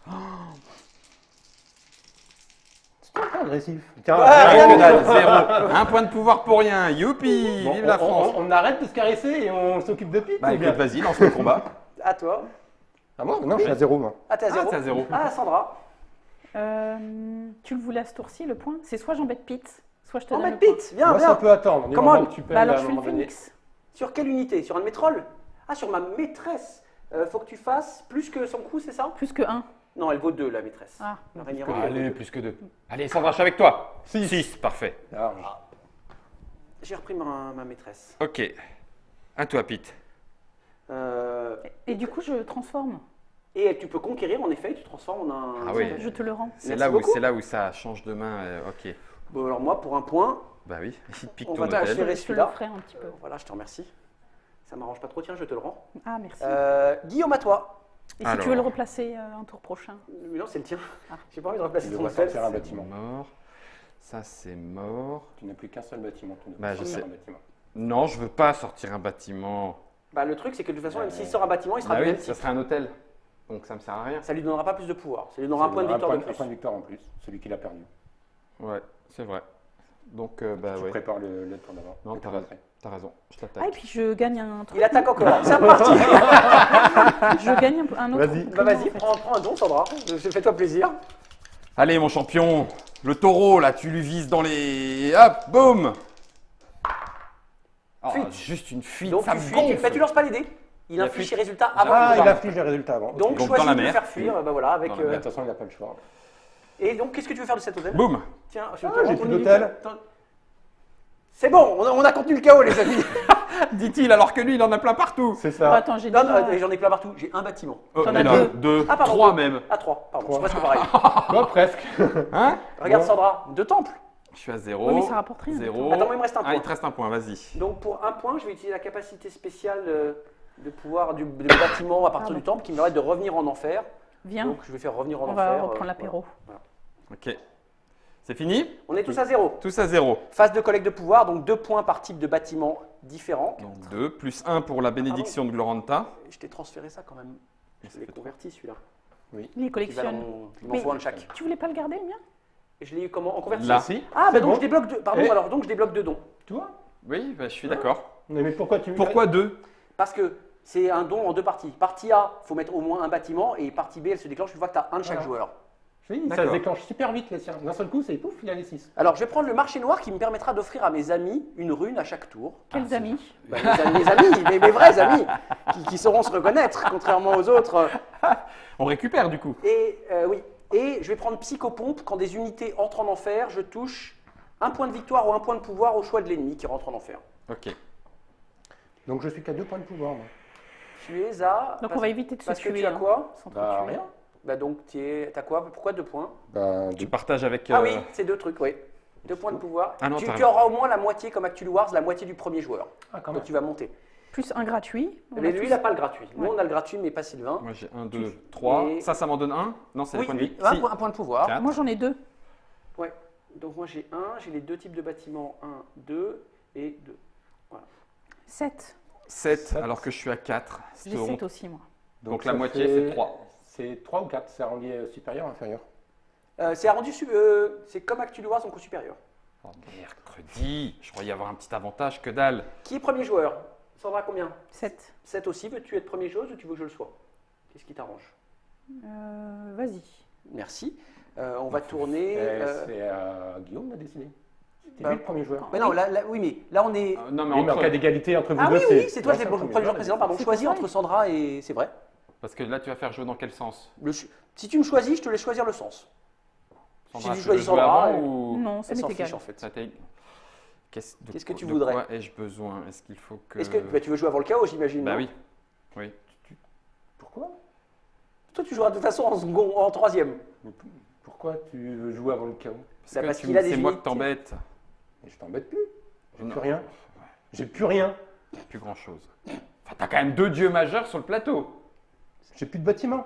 C'est pas agressif. Tiens, Rien que dalle, 0. Un point de pouvoir pour rien. Youpi, bon, vive la France. on arrête de se caresser et on s'occupe de Pete. Bah ou bien écoute, vas-y, lance le combat. À toi. Ah moi? Non, je suis à 0 moi. Ah, t'es à Ah, 0. t'es à 0. Ah, Sandra. Tu le voulais à ce tour-ci, le point? C'est soit j'embête Pete, soit je te Oh, donne mais le point. Pete, viens, Moi, ça viens. peut attendre. Du Comment moment que tu payes Bah alors à je un fais le moment donné. phoenix. Sur quelle unité? Sur un de mes trolls? Ah, sur ma maîtresse. Faut que tu fasses plus que son coup, c'est ça? Plus que 1. Non, elle vaut 2, la maîtresse. Ah. La Rhaenyra, Allez, elle vaut 2. plus que 2. Allez, Sandra, je suis avec toi. 6. 6, parfait. Large. J'ai repris ma maîtresse. Ok. À toi, Pete. Et du coup, je transforme. Et tu peux conquérir, en effet, tu transformes en un... Ah oui. Je te le rends. C'est Merci là, beaucoup. où ça change de main. Ok. Bon, alors moi, pour un point, Bah oui, ici te pique On ton va hôtel. t'acheter- Je te le celui-là. ferai un petit peu. voilà, je te remercie. Ça m'arrange pas trop, tiens, je te le rends. Ah, merci. Guillaume, à toi. Et si alors. tu veux le replacer un tour prochain? Mais non, c'est le tien. Ah. J'ai pas envie de replacer Il ton devrait hôtel. sortir un bâtiment. Mort. Ça, c'est mort. Tu n'as plus qu'un seul bâtiment. Tu ne peux Bah, pas je sortir sais. un bâtiment. Non, je veux pas sortir un bâtiment. Bah, le truc, c'est que de toute façon, même s'il sort un bâtiment, il sera Bah du oui, même ça type. serait un hôtel. Donc ça me sert à rien. Ça lui donnera pas plus de pouvoir. Ça lui donnera un point de Ça victoire de donnera un plus. point de victoire en plus, celui qui l'a perdu. Ouais, c'est vrai. Donc, bah Tu ouais. prépares le tour d'avant. Non, le t'as tour raison. d'après. T'as raison. Je Ah, et t'attaque. puis je gagne un truc. Il attaque encore. C'est reparti. Je gagne un autre. Vas-y. Bah, vas-y, prends un don, Sandra. Fais-toi plaisir. Allez, mon champion. Le taureau, là, tu lui vises dans les. Hop, boum. Oh, Fuite. juste une fuite, Donc ça tu me fuis. gonfle. Bah, tu lances pas les dés. Il La inflige fuite. ses résultats avant Ah, le il combat. affiche les résultats avant. Donc, Ok. dans choisis la de le mer. faire fuir. Bah voilà, avec. Dans la mer. De toute façon, il n'a pas le choix. Et donc, qu'est-ce que tu veux faire de cet hôtel? Boum. Tiens, je te j'ai rends plus ton d'hôtel. unité. C'est bon, on a contenu le chaos, les amis. Dit-il, alors que lui, il en a plein partout. C'est Oh, ça. attends, j'ai Non, déjà... non, j'en ai plein partout. J'ai un bâtiment. Oh, T'en mais as non, deux. 2, Ah, pardon, 3 deux. même. À 3, pardon, Trois. c'est presque pareil. Toi, presque. Hein? Regarde Bon. Sandra, 2 temples. Je suis à 0. Oui, mais ça rapporte rien, 0. Attends, moi, il me reste un Ah, il point. te reste un point, vas-y. Donc pour un point, je vais utiliser la capacité spéciale de pouvoir du bâtiment à partir Pardon. du temple qui me permet de revenir en enfer. Viens, Donc je vais faire revenir en on enfer. va reprendre l'apéro. Ok. C'est fini? On est tous à 0. Tous à 0. Phase de collecte de pouvoir, donc 2 points par type de bâtiment différent. Donc 2, plus 1 pour la bénédiction de Gloranta. Je t'ai transféré ça quand même. Je Ça l'ai fait converti celui-là. Il les collectionne. Il m'en Mais- faut un de chaque. Tu voulais pas le garder, le mien? Et je l'ai eu comment en converti Là. Si. Ah, bah C'est donc bon. je débloque 2. Pardon, Et- alors donc je débloque 2 dons. Toi? Oui, bah, je suis d'accord. Mais pourquoi tu. Pourquoi 2? Parce que c'est un don en 2 parties. Partie A, il faut mettre au moins un bâtiment. Et partie B, elle se déclenche une fois que tu as un de chaque Voilà. joueur. Oui, ça D'accord. se déclenche super vite les siens. D'un seul coup, c'est pouf, il a les 6. Alors, je vais prendre le marché noir qui me permettra d'offrir à mes amis une rune à chaque tour. Quels amis? Bah, mes amis, mes vrais amis, qui sauront se reconnaître, contrairement aux autres. On récupère du coup. Et oui. Et je vais prendre Psychopompe. Quand des unités entrent en enfer, je touche un point de victoire ou un point de pouvoir au choix de l'ennemi qui rentre en enfer. Ok. Donc je suis qu'à 2 points de pouvoir, moi. Tu es à. Donc parce- on va éviter de se Parce que tuer. tu as hein, quoi sans Bah, trop tuer. rien. Bah donc, t'as quoi? Pourquoi 2 points? Bah, Tu partages avec. Ah oui, c'est 2 trucs, oui. 2 points de pouvoir. Ah non, tu t'as tu auras au moins la moitié, comme Actual Wars, la moitié du premier joueur. Ah, quand Donc même. tu vas monter. Plus un gratuit. On Mais a lui, tous- il n'a pas le gratuit. Nous, Ouais. on a le gratuit, mais pas Sylvain. Moi j'ai 1, 2, 3. Et- Ça m'en donne 1? Non, c'est les Oui, points de vie. un, Si. point, un point de pouvoir. Quatre. Moi, j'en ai 2. Ouais. Donc moi j'ai j'ai les 2 types de bâtiments, 1, 2 et 2. 7. 7, alors que je suis à 4. J'ai 7 aussi, moi. Donc ça la moitié, fait- c'est 3. C'est 3 ou 4, c'est arrondi supérieur ou inférieur? C'est arrondi, c'est comme Actual Wars, donc au supérieur. Oh, mercredi. Je croyais y avoir un petit avantage, que dalle. Qui est premier joueur? Sandra, combien 7. 7 aussi. Veux-tu être premier chose ou tu veux que je le sois? Qu'est-ce qui t'arrange? Vas-y. Merci. On va tourner. C'est Guillaume qui a décidé. C'était Bah, lui le premier joueur. Mais non, là, oui, mais là on est. Non, Oui, mais en entre- cas d'égalité entre vous Ah deux, oui, oui, c'est toi, moi, c'est le le premier joueur précédent, pardon. C'est Choisis pour ça. entre Sandra et. C'est vrai. Parce que là, tu vas faire jouer dans quel sens? Si tu me choisis, je te laisse choisir le sens. Sandra, Si tu tu veux choisis jouer Sandra, avant ou... Non, ça Elle s'en m'est égal. fiche en fait. Ça t'est- Qu'est-ce que tu de voudrais? quoi ai-je besoin? Est-ce qu'il faut que... Est-ce que bah, tu veux jouer avant le chaos, j'imagine? Bah non oui. Oui. Pourquoi Toi, tu joueras de toute façon en second, en troisième. Pourquoi tu veux jouer avant le chaos? Bah, que parce qu'il a des c'est moi qui unités. t'embête. Mais je t'embête plus. J'ai Non. plus rien. J'ai plus rien. Plus grand-chose. Enfin, t'as quand même 2 dieux majeurs sur le plateau. J'ai plus de bâtiments.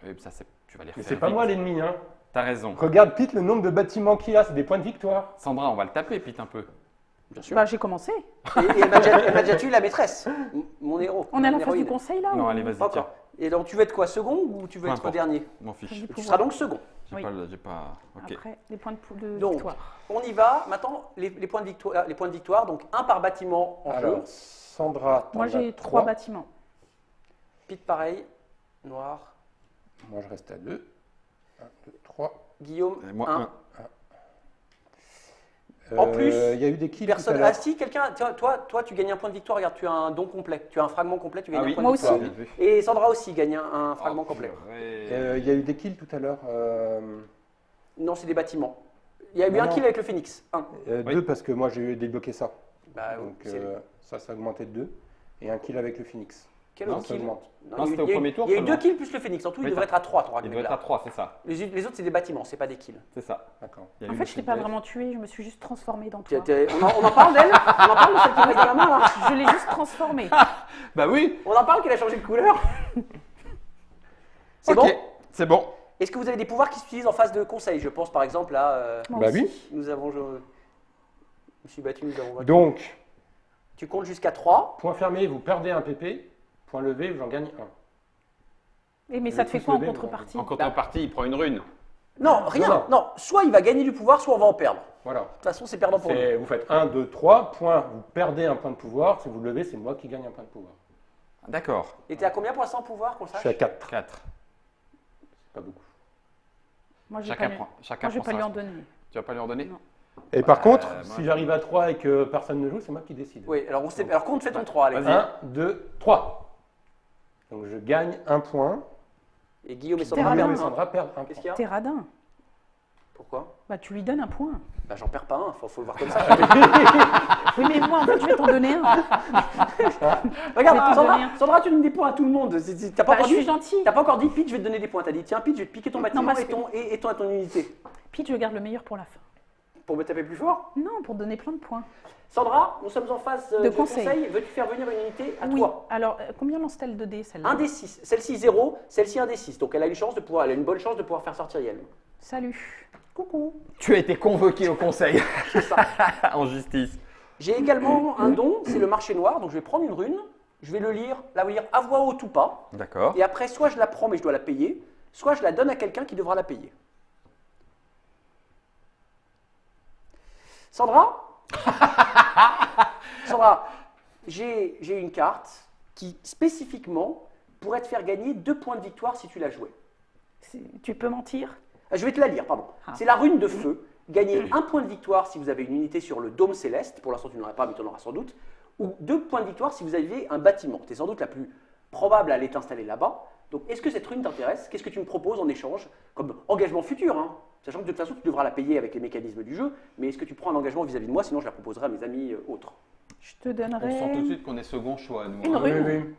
Et ça, tu vas les Mais refaire c'est pas vite. moi l'ennemi, hein. T'as raison. Regarde, Pete, le nombre de bâtiments qu'il a, c'est des points de victoire. Sandra, on va le taper, Pete, un peu. Bien sûr. Bah, j'ai commencé. Et elle m'a déjà tué la maîtresse, mon héros. On est à la mon phase du héroïne. conseil là Non, ou- allez, vas-y, Pas tiens. encore. Et donc, tu veux être quoi, second ou tu veux Peu être importe. dernier? M'en fiche. Du Tu pouvoir. seras donc second. J'ai pas... Ok. Après, les points de Donc, victoire. on y va. Maintenant, les points de victoire. Les points de victoire, donc un par bâtiment en Alors, jeu. Sandra, Moi, t'en as j'ai 3 bâtiments. Pete, pareil. Noir. Moi, je reste à 2. 1, 2, 3. Guillaume, Et moi, 1. 1. En plus, il y a eu des kills Personne. tout à Ah l'heure. si, quelqu'un. Toi, tu gagnes un point de victoire. Regarde, tu as un don complet. Tu as un fragment complet. Tu gagnes Ah oui, un point Moi de victoire. aussi. Bien vu. Et Sandra aussi gagne un fragment Oh, complet. purée. Il y a eu des kills tout à l'heure. Non, c'est des bâtiments. Il y a eu Non, un non. kill avec le Phoenix. 1. Oui. 2 parce que moi, j'ai débloqué ça. Bah, Donc, c'est- ça a augmenté de 2. Et un kill avec le Phoenix. Quel non, autre Ça kill? augmente. Non, c'était au premier tour Il y a eu seulement. 2 kills plus le Phoenix. En tout, il Oui, devrait être à 3. Il doit être à 3, c'est ça. Les autres, c'est des bâtiments, c'est pas des kills. C'est ça. D'accord. Il y a En eu fait, le je t'ai pas feedback. vraiment tué, je me suis juste transformée dans Tu- toi. tu- On en parle d'elle? On en parle de celle qui reste dans la main là? Je l'ai juste transformée. Bah oui. On en parle qu'elle a changé de couleur? C'est Ok, bon? c'est bon. Est-ce que vous avez des pouvoirs qui s'utilisent en phase de conseil? Je pense par exemple à. Moi Bah aussi. oui. Nous avons. Je me suis battu, nous avons vaincu. Donc, Tu comptes jusqu'à 3. point fermé, vous perdez un PP. Point levé, j'en gagne 1. Et mais Je ça vais te fait tous quoi en lever, contrepartie? En contrepartie, il prend une rune. Non, rien. non. Non, soit il va gagner du pouvoir, soit on va en perdre. Voilà. De toute façon, c'est perdant pour lui. Vous faites 1, 2, 3, point, vous perdez un point de pouvoir. Si vous levez, c'est moi qui gagne un point de pouvoir. D'accord. Et t'es à combien pour l'instant en pouvoir qu'on Je sache? suis à 4. 4. Pas beaucoup. Moi, je vais Chacun pas, prend. lui... Chacun Moi, je vais prend pas lui ça. en donner. Tu vas pas lui en donner? Non. Et par contre, moi, si j'arrive à 3 et que personne ne joue, c'est moi qui décide. Oui, alors, alors compte, fais ton 3, allez. Vas-y. 1, 2, 3. Donc je gagne un point. Et Guillaume et T'es Sandra radin, perdent Guillaume et un. Sandra perdent un Qu'est-ce point. qu'il y a? T'es radin. Pourquoi? Bah, tu lui donnes un point. Bah, j'en perds pas un, faut le voir comme ça. Oui, mais moi, en fait, je vais t'en donner un. Regarde, Je vais te donner Sandra, un. Sandra, tu donnes des points à tout le monde. T'as pas, Bah, encore je suis dit- gentille. t'as pas encore dit, Pete, je vais te donner des points. T'as dit, tiens, Pete, je vais te piquer ton bâtiment parce et ton unité. Pete, je garde le meilleur pour la fin. Pour me taper plus fort. Non, pour donner plein de points. Sandra, nous sommes en phase De de conseil. conseil. Veux-tu faire venir une unité à Oui. toi? Alors, combien lance-t-elle de dés, celle-là? Un des 6. Celle-ci 0, celle-ci un des 6. Donc elle a elle a une bonne chance de pouvoir faire sortir Yel. Salut. Coucou. Tu as été convoqué au conseil. C'est ça. En justice. J'ai également un don, c'est le marché noir. Donc je vais prendre une rune, je vais la lire à voix haute ou pas. D'accord. Et après, soit je la prends mais je dois la payer, soit je la donne à quelqu'un qui devra la payer. Sandra Sandra, j'ai une carte qui spécifiquement pourrait te faire gagner 2 points de victoire si tu la jouais. Tu peux mentir? Je vais te la lire, pardon. Ah. C'est la rune de feu. Gagnez 1 point de victoire si vous avez une unité sur le dôme céleste. Pour l'instant, tu n'en auras pas, mais tu en auras sans doute. Ou 2 points de victoire si vous avez un bâtiment. Tu es sans doute la plus probable à aller t'installer là-bas. Donc, est-ce que cette rune t'intéresse? Qu'est-ce que tu me proposes en échange comme engagement futur, hein? Sachant que de toute façon, tu devras la payer avec les mécanismes du jeu. Mais est-ce que tu prends un engagement vis-à-vis de moi? Sinon, je la proposerai à mes amis autres. Je te On sent tout de donnerai... suite qu'on est second choix, nous. Une hein. rune. Oui, oui.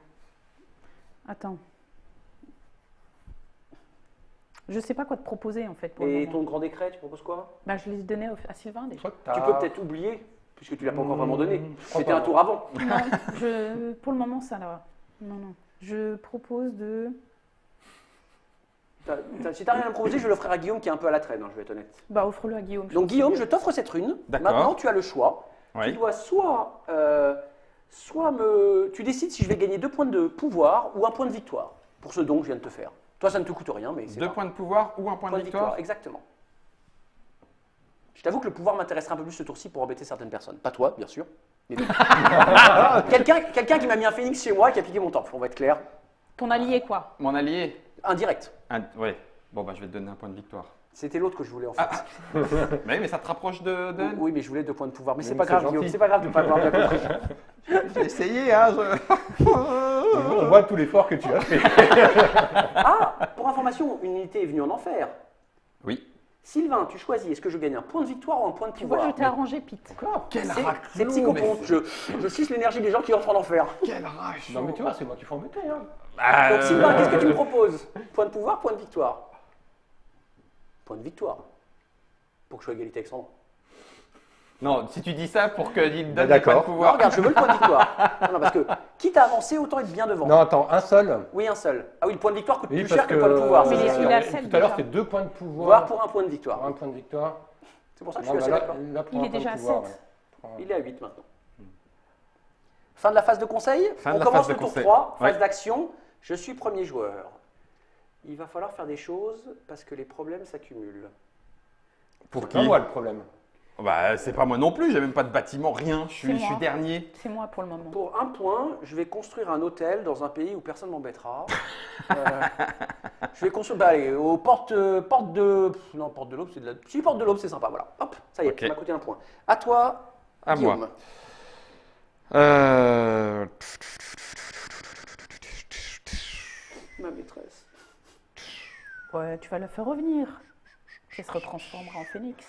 Attends. Je sais pas quoi te proposer, en fait, pour le Et moment. ton grand décret, tu proposes quoi? Bah, je les ai donnés à Sylvain, déjà. Trop Tu tard. peux peut-être oublier, puisque tu l'as pas encore vraiment donné. je crois C'était pas, un tour avant. Non, pour le moment, ça va. Non, non. Je propose de... Si t'as rien à me proposer, je le ferai à Guillaume qui est un peu à la traîne, hein, je vais être honnête. Bah, offre-le à Guillaume. Donc Guillaume, je t'offre cette rune. D'accord. Maintenant, tu as le choix. Tu Oui. dois tu décides si je vais gagner 2 points de pouvoir ou 1 point de victoire pour ce don que je viens de te faire. Toi, ça ne te coûte rien, mais c'est 2 pas- points de pouvoir ou un point de victoire? Exactement. Je t'avoue que le pouvoir m'intéresserait un peu plus ce tour-ci pour embêter certaines personnes. Pas toi, bien sûr. Quelqu'un qui m'a mis un phénix chez moi et qui a piqué mon temple, on va être clair. Ton allié, quoi. Mon allié. Indirect. Ouais. Bon, bah, je vais te donner un point de victoire. C'était l'autre que je voulais en fait. Mais ça te rapproche de elle. Oui, mais je voulais 2 points de pouvoir. Mais c'est Mais pas c'est grave, gentil. Guillaume, c'est pas grave de ne pas avoir bien compris. J'ai essayé, hein. On voit tout l'effort que tu as fait. Ah, pour information, une unité est venue en enfer. Oui. Sylvain, tu choisis, est-ce que je gagne un point de victoire ou un point de Tu vois, pouvoir? je t'ai arrangé, Pete. Quel C'est raclot, psychoponte, je suce l'énergie des gens qui entrent en enfer. Quel rage. Non, mais tu vois, c'est moi qui fais embêter. Hein. Donc Sylvain, qu'est-ce que tu me proposes? Point de pouvoir, point de victoire? Point de victoire. Pour que je sois égalité avec Sandra. Non, si tu dis ça pour qu'il donne des D'accord. points de Non, pouvoir. regarde, je veux le point de victoire. Non, parce que quitte à avancer, autant être bien devant. Non, attends, un seul. Oui, un seul. Ah oui, le point de victoire coûte Oui, plus parce cher que le point de pouvoir. Mais ça, il c'est est- sûr. il a 7 tout à l'heure, déjà. c'était 2 points de pouvoir. Voire pour un point de Pour victoire. un point de victoire. C'est pour ça que je Non, suis bah assez là, d'accord. là, pour Il un est point de déjà à pouvoir, 7. ouais. Il est à 8 maintenant. Fin de la phase de conseil. Fin de On la commence phase de le tour conseil. 3, phase Ouais. d'action. Je suis premier joueur. Il va falloir faire des choses parce que les problèmes s'accumulent. Pour C'est qui pas moi le problème. Bah, c'est pas moi non plus, j'ai même pas de bâtiment, rien. Je C'est suis moi. dernier. C'est moi pour le moment. Pour un point, je vais construire un hôtel dans un pays où personne m'embêtera. Je vais construire, bah allez, aux portes de... pff, non, porte de l'Aube, c'est de la... Si, porte de l'Aube, c'est sympa, voilà. Hop, ça y est, Ok. ça m'a coûté un point. À toi, À Guillaume. moi. Ma maîtresse. Ouais, tu vas la faire revenir. Elle se retransformera en phénix.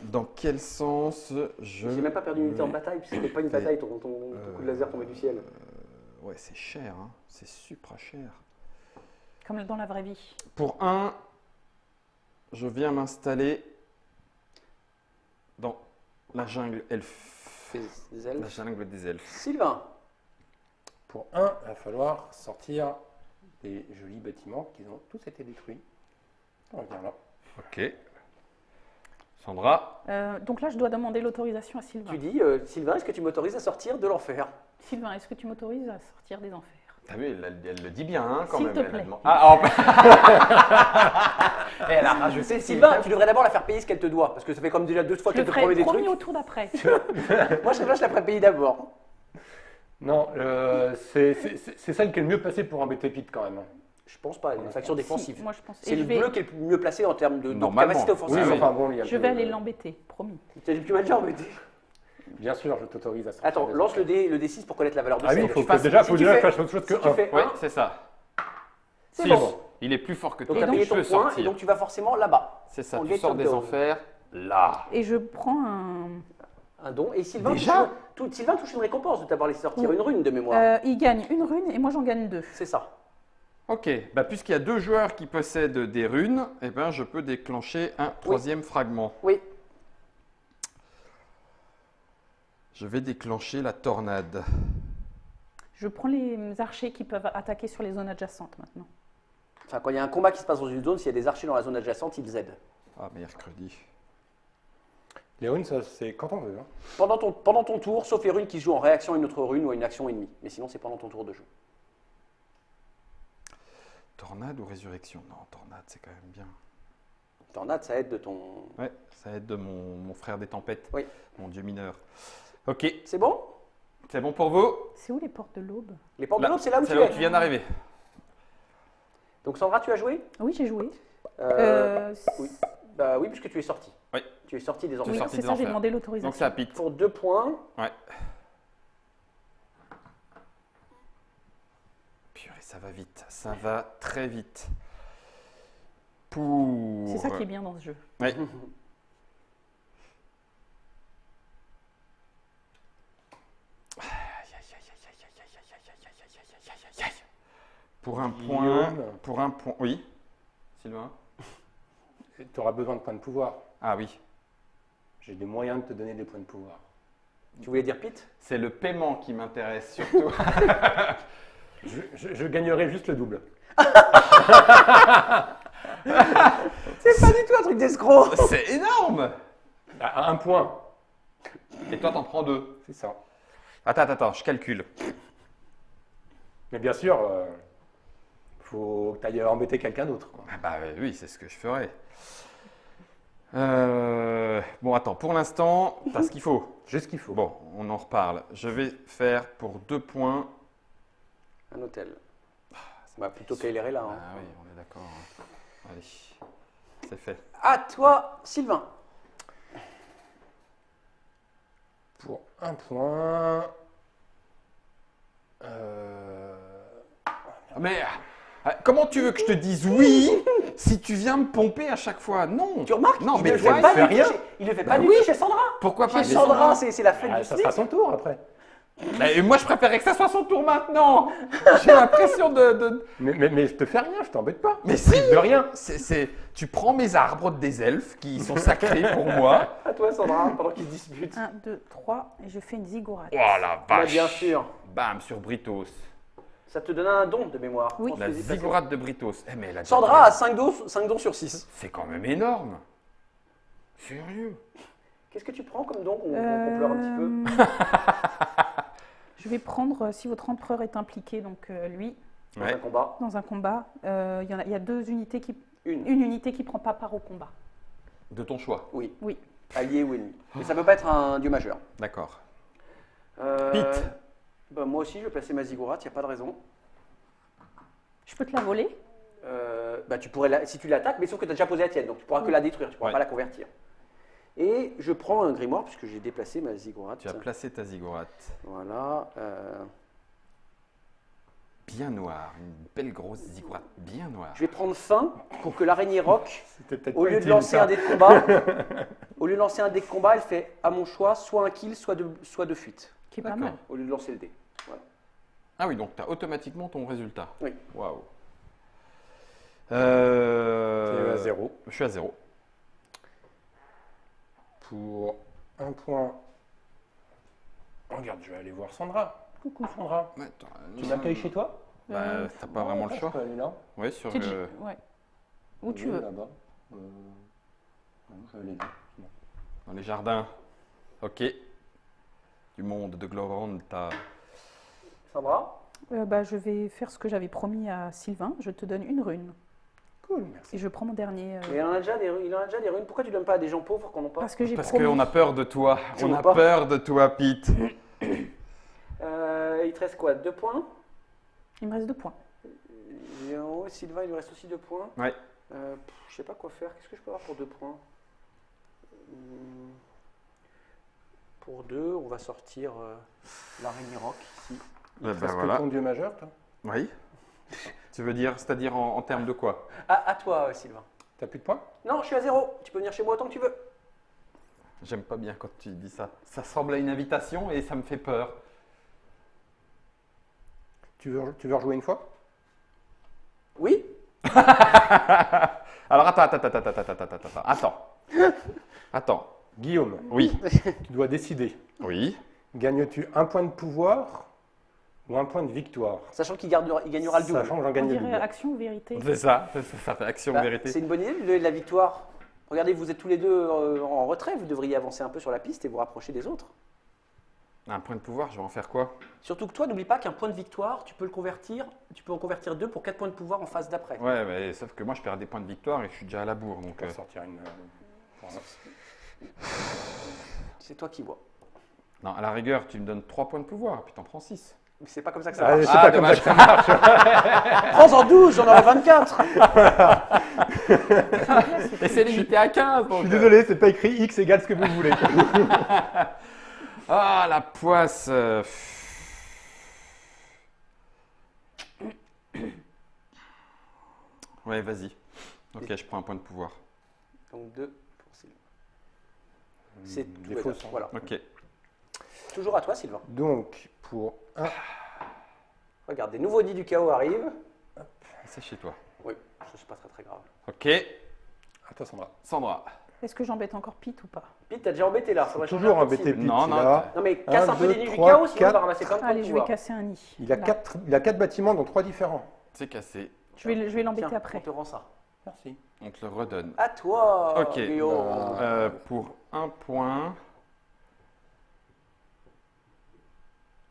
Dans quel sens je. J'ai même pas perdu une unité en vais- bataille, puisque c'était pas une bataille, ton coup de laser tombé du ciel. Ouais, c'est cher, hein. C'est supra cher. Comme dans la vraie vie. Pour un, je viens m'installer dans la jungle elfe. Des La elfes. jungle des elfes. Sylvain, Pour un, il va falloir sortir des jolis bâtiments qui ont tous été détruits. On revient là. Ok. Sandra. Donc là, je dois demander l'autorisation à Sylvain. tu dis, Sylvain, est-ce que tu m'autorises à sortir de l'enfer? Sylvain, est-ce que tu m'autorises à sortir des enfers? T'as vu, elle le dit bien, hein, quand S'il même. te elle a plaît. demandé- Ah, oh. Elle a rajouté. Sylvain, tu devrais d'abord la faire payer ce qu'elle te doit, parce que ça fait comme déjà 2 fois Je le qu'elle te promet ferai des promis trucs. au tour d'après. Moi, je la ferais payer d'abord. Non, c'est celle qui est le mieux placée pour embêter Pete quand même. Je pense pas, une faction défensive. Si, moi, je pense. C'est Et le je vais, bleu qui est le mieux placé en termes de Normalement. capacité Oui, offensive. oui. enfin bon, il y a je vais aller l'embêter, promis. Tu m'as déjà embêté. Bien sûr, je t'autorise à sortir. Attends, des lance enfers. le D6 pour connaître la valeur de Ah oui, sel. il faut Tu fasses- déjà, si faut tu déjà fais- faire autre chose que si tu 1. fais Oui, 1, c'est ça. c'est Si, bon. il est plus fort que Donc toi. tu as payé je ton peux point et sortir. donc tu vas forcément là-bas. C'est ça, On tu get sors some des down. enfers là. Et je prends un. Un don. Et Sylvain, Déjà Sylvain touche une récompense de t'avoir laissé sortir une rune de mémoire. Il gagne une rune et moi j'en gagne 2. C'est ça. Ok, bah, puisqu'il y a 2 joueurs qui possèdent des runes, eh ben, je peux déclencher un troisième fragment. Oui. Je vais déclencher la tornade. Je prends les archers qui peuvent attaquer sur les zones adjacentes maintenant. Enfin, quand il y a un combat qui se passe dans une zone, s'il y a des archers dans la zone adjacente, ils aident. Ah, mercredi. Léon, ça c'est quand on veut. Hein. Pendant ton tour, sauf les runes qui se jouent en réaction à une autre rune ou à une action ennemie. Mais sinon, c'est pendant ton tour de jeu. Tornade ou résurrection? Non, tornade, c'est quand même bien. Tornade, ça aide de ton. Ouais, ça aide de mon frère des tempêtes, Oui. mon dieu mineur. Ok, C'est bon? c'est bon pour vous? C'est où les portes de l'aube? Les portes de Là, l'autre, c'est là où c'est tu là où es. tu viens d'arriver. Donc Sandra, tu as joué? Oui, j'ai joué. Oui. Bah oui, puisque tu es sorti. Oui. Tu es sorti des Tu es enfers. Oui, sorti c'est des ça, j'ai enfers. demandé Donc l'autorisation. ça pique. Pour 2 points. Ouais. Purée, ça va vite. Ça va très vite. Pour... C'est ça qui est bien dans ce jeu. Ouais. Pour un point. Guillaume. Pour un point. Oui. Sylvain. Tu auras besoin de points de pouvoir. Ah oui. J'ai des moyens de te donner des points de pouvoir. Tu voulais dire Pete? C'est le paiement qui m'intéresse surtout. Je gagnerai juste le double. C'est pas du tout un truc d'escroc. C'est énorme. À un point, Et toi, t'en prends 2. c'est ça. Attends, je calcule. Mais bien sûr, faut que tu ailles embêter quelqu'un d'autre. Quoi. Ah bah oui, c'est ce que je ferai. Bon, attends, pour l'instant, t'as ce qu'il faut. J'ai ce qu'il faut. Bon, on en reparle. Je vais faire pour 2 points. Un hôtel. Bah, plutôt qu'Aileray là. Hein. Ah oui, on est d'accord. Allez, c'est fait. À toi, Sylvain. Pour 1 point. Mais comment tu veux que je te dise oui si tu viens me pomper à chaque fois? Non. Tu remarques Non, il mais ne toi, fait pas il fait du rien. tout chez- Il ne fait Bah pas du oui. tout chez Sandra. Pourquoi pas Chez Sandra, c'est la fête Ah, du ça slip. sera son tour après. Et moi, je préférais que ça soit son tour maintenant. J'ai l'impression de... Mais je te fais rien, je t'embête pas. Mais si. De rien. Tu prends mes arbres des elfes qui sont sacrés pour moi. À toi, Sandra, pendant qu'ils se disputent. 1, 2, 3, et je fais une ziggourate. Oh la Bah, vache. bien sûr. Bam, sur Britos. Ça te donne un don de mémoire. Oui. On se La fait déplacer. ziggourate de Britos. Eh, mais elle a Sandra a 5 dons sur 6. C'est quand même énorme. Sérieux. Qu'est-ce que tu prends comme don qu'on pleure un petit peu Je vais prendre, si votre empereur est impliqué, donc lui, dans Ouais. un combat? dans un combat, il y a 2 unités Une. une unité qui ne prend pas part au combat. De ton choix. Oui. Oui. Allié ou ennemi. Mais ça peut pas être un dieu majeur. D'accord. Euh, Pete. Bah, moi aussi, je vais placer ma ziggourate, il n'y a pas de raison. Je peux te la voler? Bah, tu pourrais si tu l'attaques, mais sauf que tu as déjà posé la tienne, donc tu pourras que la détruire, tu pourras Ouais. pas la convertir. Et je prends un grimoire puisque j'ai déplacé ma ziggourate. Tu as placé ta ziggourate. Voilà. Bien noire. Une belle grosse ziggourate bien noire. Je vais prendre fin pour que l'araignée rock, C'était peut-être au pas lieu de utile, lancer ça. un dé de combat, au lieu de lancer un dé de combat, elle fait à mon choix soit un kill, soit de fuite, Qui est pas D'accord. mal. au lieu de lancer le dé. Voilà. Ah oui, donc tu as automatiquement ton résultat. Oui. Waouh. Tu es à 0. Je suis à 0. Pour 1 point. Regarde, je vais aller voir Sandra. Coucou Sandra. Attends, Tu m'accueilles chez toi? Bah, t'as pas vraiment le choix. Elle est là. Oui, sur Tu dis, ouais. Où tu veux. Là-bas. Non, je vais aller là. dans les jardins. Ok. Du monde de Gloranta. Sandra? Je vais faire ce que j'avais promis à Sylvain. Je te donne une rune. Cool, merci. Et je prends mon dernier. Mais il en a déjà des runes. Pourquoi tu donnes pas à des gens pauvres qu'on n'a pas? Parce que j'ai Parce promis. qu'on a peur de toi. Tu On veux a pas peur de toi, Pete. Il te reste quoi? 2 points? Il me reste 2 points. Et en haut, Sylvain, il lui reste aussi 2 points. Ouais. Je sais pas quoi faire. Qu'est-ce que je peux avoir pour 2 points? Pour 2, on va sortir l'araignée rock ici. Ben Est-ce que voilà. ton dieu majeur, toi? Oui. Tu veux dire, c'est-à-dire en termes de quoi? À toi, Sylvain. T'as plus de points? Non, je suis à 0. Tu peux venir chez moi autant que tu veux. J'aime pas bien quand tu dis ça. Ça ressemble à une invitation et ça me fait peur. Tu veux rejouer une fois? Oui? Alors attends. Guillaume, Oui. tu dois décider. Oui. Gagnes-tu un point de pouvoir ou un point de victoire? Sachant qu'il gagnera le double. Sachant que j'en On gagne le dirait double. action ou vérité. C'est ça. Ça fait action Bah, vérité. c'est une bonne idée de lui donner de la victoire. Regardez, vous êtes tous les deux en retrait. Vous devriez avancer un peu sur la piste et vous rapprocher des autres. Un point de pouvoir, je vais en faire quoi? Surtout que toi, n'oublie pas qu'un point de victoire, tu peux le convertir. Tu peux en convertir 2 pour 4 points de pouvoir en phase d'après. Ouais, mais sauf que moi je perds des points de victoire et je suis déjà à la bourre. Donc, Pour sortir une. C'est toi qui vois. non, à la rigueur, tu me donnes 3 points de pouvoir, puis t'en prends 6. Mais c'est pas comme ça que ça Ah, marche. c'est pas comme ça dommage. que ça marche. Prends-en 12, j'en aurai 24. Et c'est limité à 15. Je Donc, suis désolé, c'est pas écrit X égale ce que vous voulez. Ah, la poisse. Ouais, vas-y. Ok, je prends un point de pouvoir. Donc 2 pour Sylvain. C'est tout. Des va fausses, bien. hein. Voilà. Ok. Toujours à toi, Sylvain. Donc, pour un. Regarde, des nouveaux dits du chaos arrivent. C'est chez toi. Oui, ça c'est pas très très grave. Ok. À toi, Sandra. Sandra. Est-ce que j'embête encore Pete ou pas? Pete, t'as déjà embêté là. Faudrait changer Toujours un peu de embêté cible. Pete. Non, il non, a- Non mais casse un peu 2, des nids du 3, chaos, sinon on 4. va ramasser plein de points de Allez, je vais pouvoir. casser un nid. Il a Là. 4 bâtiments, dont 3 différents. C'est cassé. Je vais l'embêter Tiens, on après. te rend ça. Merci. On te le redonne. À toi, Ok. Guillaume. Pour un point.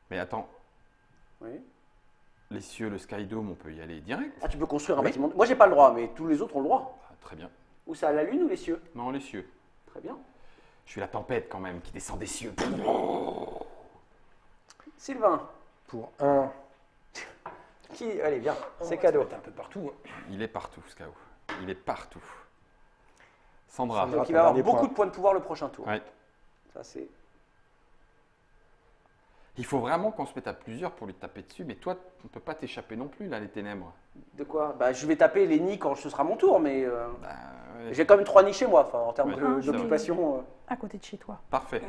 Mais attends, Oui. les cieux, le Skydome, on peut y aller direct. Ah, tu peux construire un bâtiment. Moi, j'ai pas le droit, mais tous les autres ont le droit. Ah, très bien. Où ça, la lune ou les cieux? Non, les cieux. Très bien. Je suis la tempête quand même qui descend des cieux. Sylvain, Pour 1, allez, viens, c'est cadeau. un peu partout. Il est partout, ce chaos. Il est partout. Sandra. Sandra. Donc il va avoir Dernier beaucoup point. de points de pouvoir le prochain tour. Ouais. Ça, c'est... Il faut vraiment qu'on se mette à plusieurs pour lui taper dessus, mais toi, on ne peut pas t'échapper non plus, là, les ténèbres. De quoi? Bah, je vais taper les nids quand ce sera mon tour, mais Bah, ouais. j'ai quand même 3 nids chez moi, enfin, en termes Ouais, c'est d'occupation. À côté de chez toi. Parfait.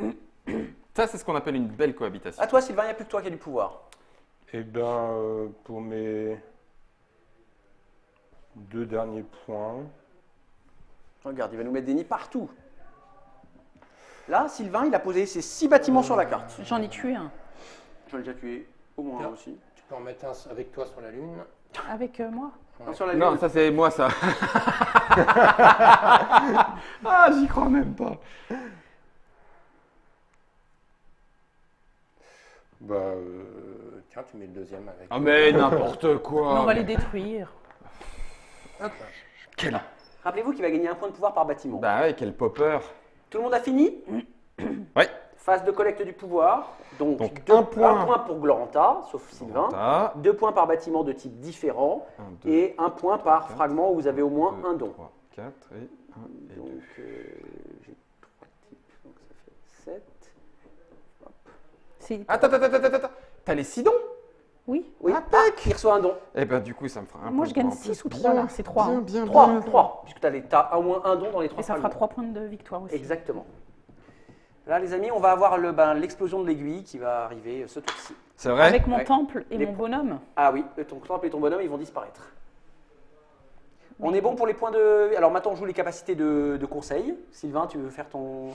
Ça, c'est ce qu'on appelle une belle cohabitation. À toi, Sylvain, il n'y a plus que toi qui as du pouvoir. Eh bien, pour mes 2 derniers points, Regarde, il va nous mettre des nids partout. Là, Sylvain, il a posé ses 6 bâtiments sur la carte. J'en ai tué un. J'en ai déjà tué au moins un aussi. tu peux en mettre un avec toi sur la lune. Avec moi. Un sur la Non, lune. ça c'est moi ça. Ah, j'y crois même pas. Bah, tiens, tu mets le deuxième avec. Ah mais n'importe quoi. Mais on va les détruire. Quel... Rappelez-vous qu'il va gagner un point de pouvoir par bâtiment. Bah ouais, quel popper. Tout le monde a fini? Ouais. Phase de collecte du pouvoir. Donc, Donc, un un point. point pour Gloranta, sauf Sylvain. Gloranta. 2 points par bâtiment de type différent. 1, 2, Et 1 point par quatre, fragment où vous avez au moins 2, un don. 3, 4 et 1 et 2. Donc, j'ai 3 types, donc ça fait 7. C'est- Attends. T'as les 6 dons? Oui. Oui, Ah, tac, il reçoit un don. Eh ben du coup, ça me fera un Moi, point je de gagne pouvoir en 6 plus. ou 3 là. C'est 3. Bien, bien, 3, bien. 3, puisque tu as au moins un don dans les 3 Et ça fera 3 points de victoire aussi. Exactement. Là, les amis, on va avoir l'explosion de l'aiguille qui va arriver ce tour-ci. C'est vrai? Avec mon Ouais. temple et Les- mon bonhomme. Ah oui, ton temple et ton bonhomme, ils vont disparaître. On est bon pour les points de... Alors maintenant, on joue les capacités de conseil. Sylvain, tu veux faire ton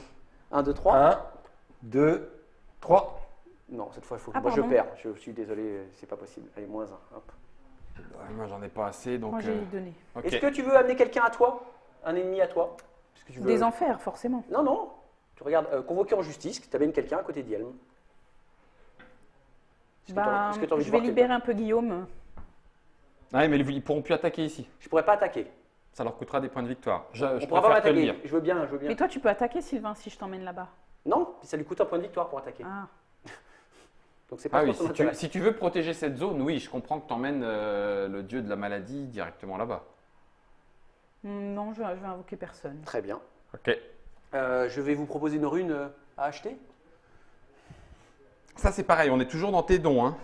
1, 2, 3 1, 2, 3. Non, cette fois, il faut... Ah, moi, je pardon. perds. Je suis désolé, c'est pas possible. Allez, moins 1. Hop. Ouais, moi, j'en ai pas assez, donc... Moi, j'ai donné. ok. Est-ce que tu veux amener quelqu'un à toi? Un ennemi à toi? Est-ce que tu veux... Des enfers, forcément. Non, non. Tu regardes convoquer en justice, que tu amènes quelqu'un à côté d'Yelm. Est-ce que Bah, est-ce que t'as envie de je vais voir libérer un peu Guillaume. Ah ouais, mais ils pourront plus attaquer ici. quelqu'un? Je pourrais pas attaquer. Ça leur coûtera des points de victoire. Je On pourra pas préfère te le m'attaquer. dire. Je veux bien, je veux bien. Mais toi, tu peux attaquer, Sylvain, si je t'emmène là-bas. Non, ça lui coûte un point de victoire pour attaquer. Ah. Donc c'est pas Ah trop oui, son si tu, intérêt. si tu veux protéger cette zone, oui, je comprends que tu emmènes le dieu de la maladie directement là-bas. Non, je vais invoquer personne. Très bien. Ok. Je vais vous proposer une rune à acheter. Ça, c'est pareil, on est toujours dans tes dons. Hein.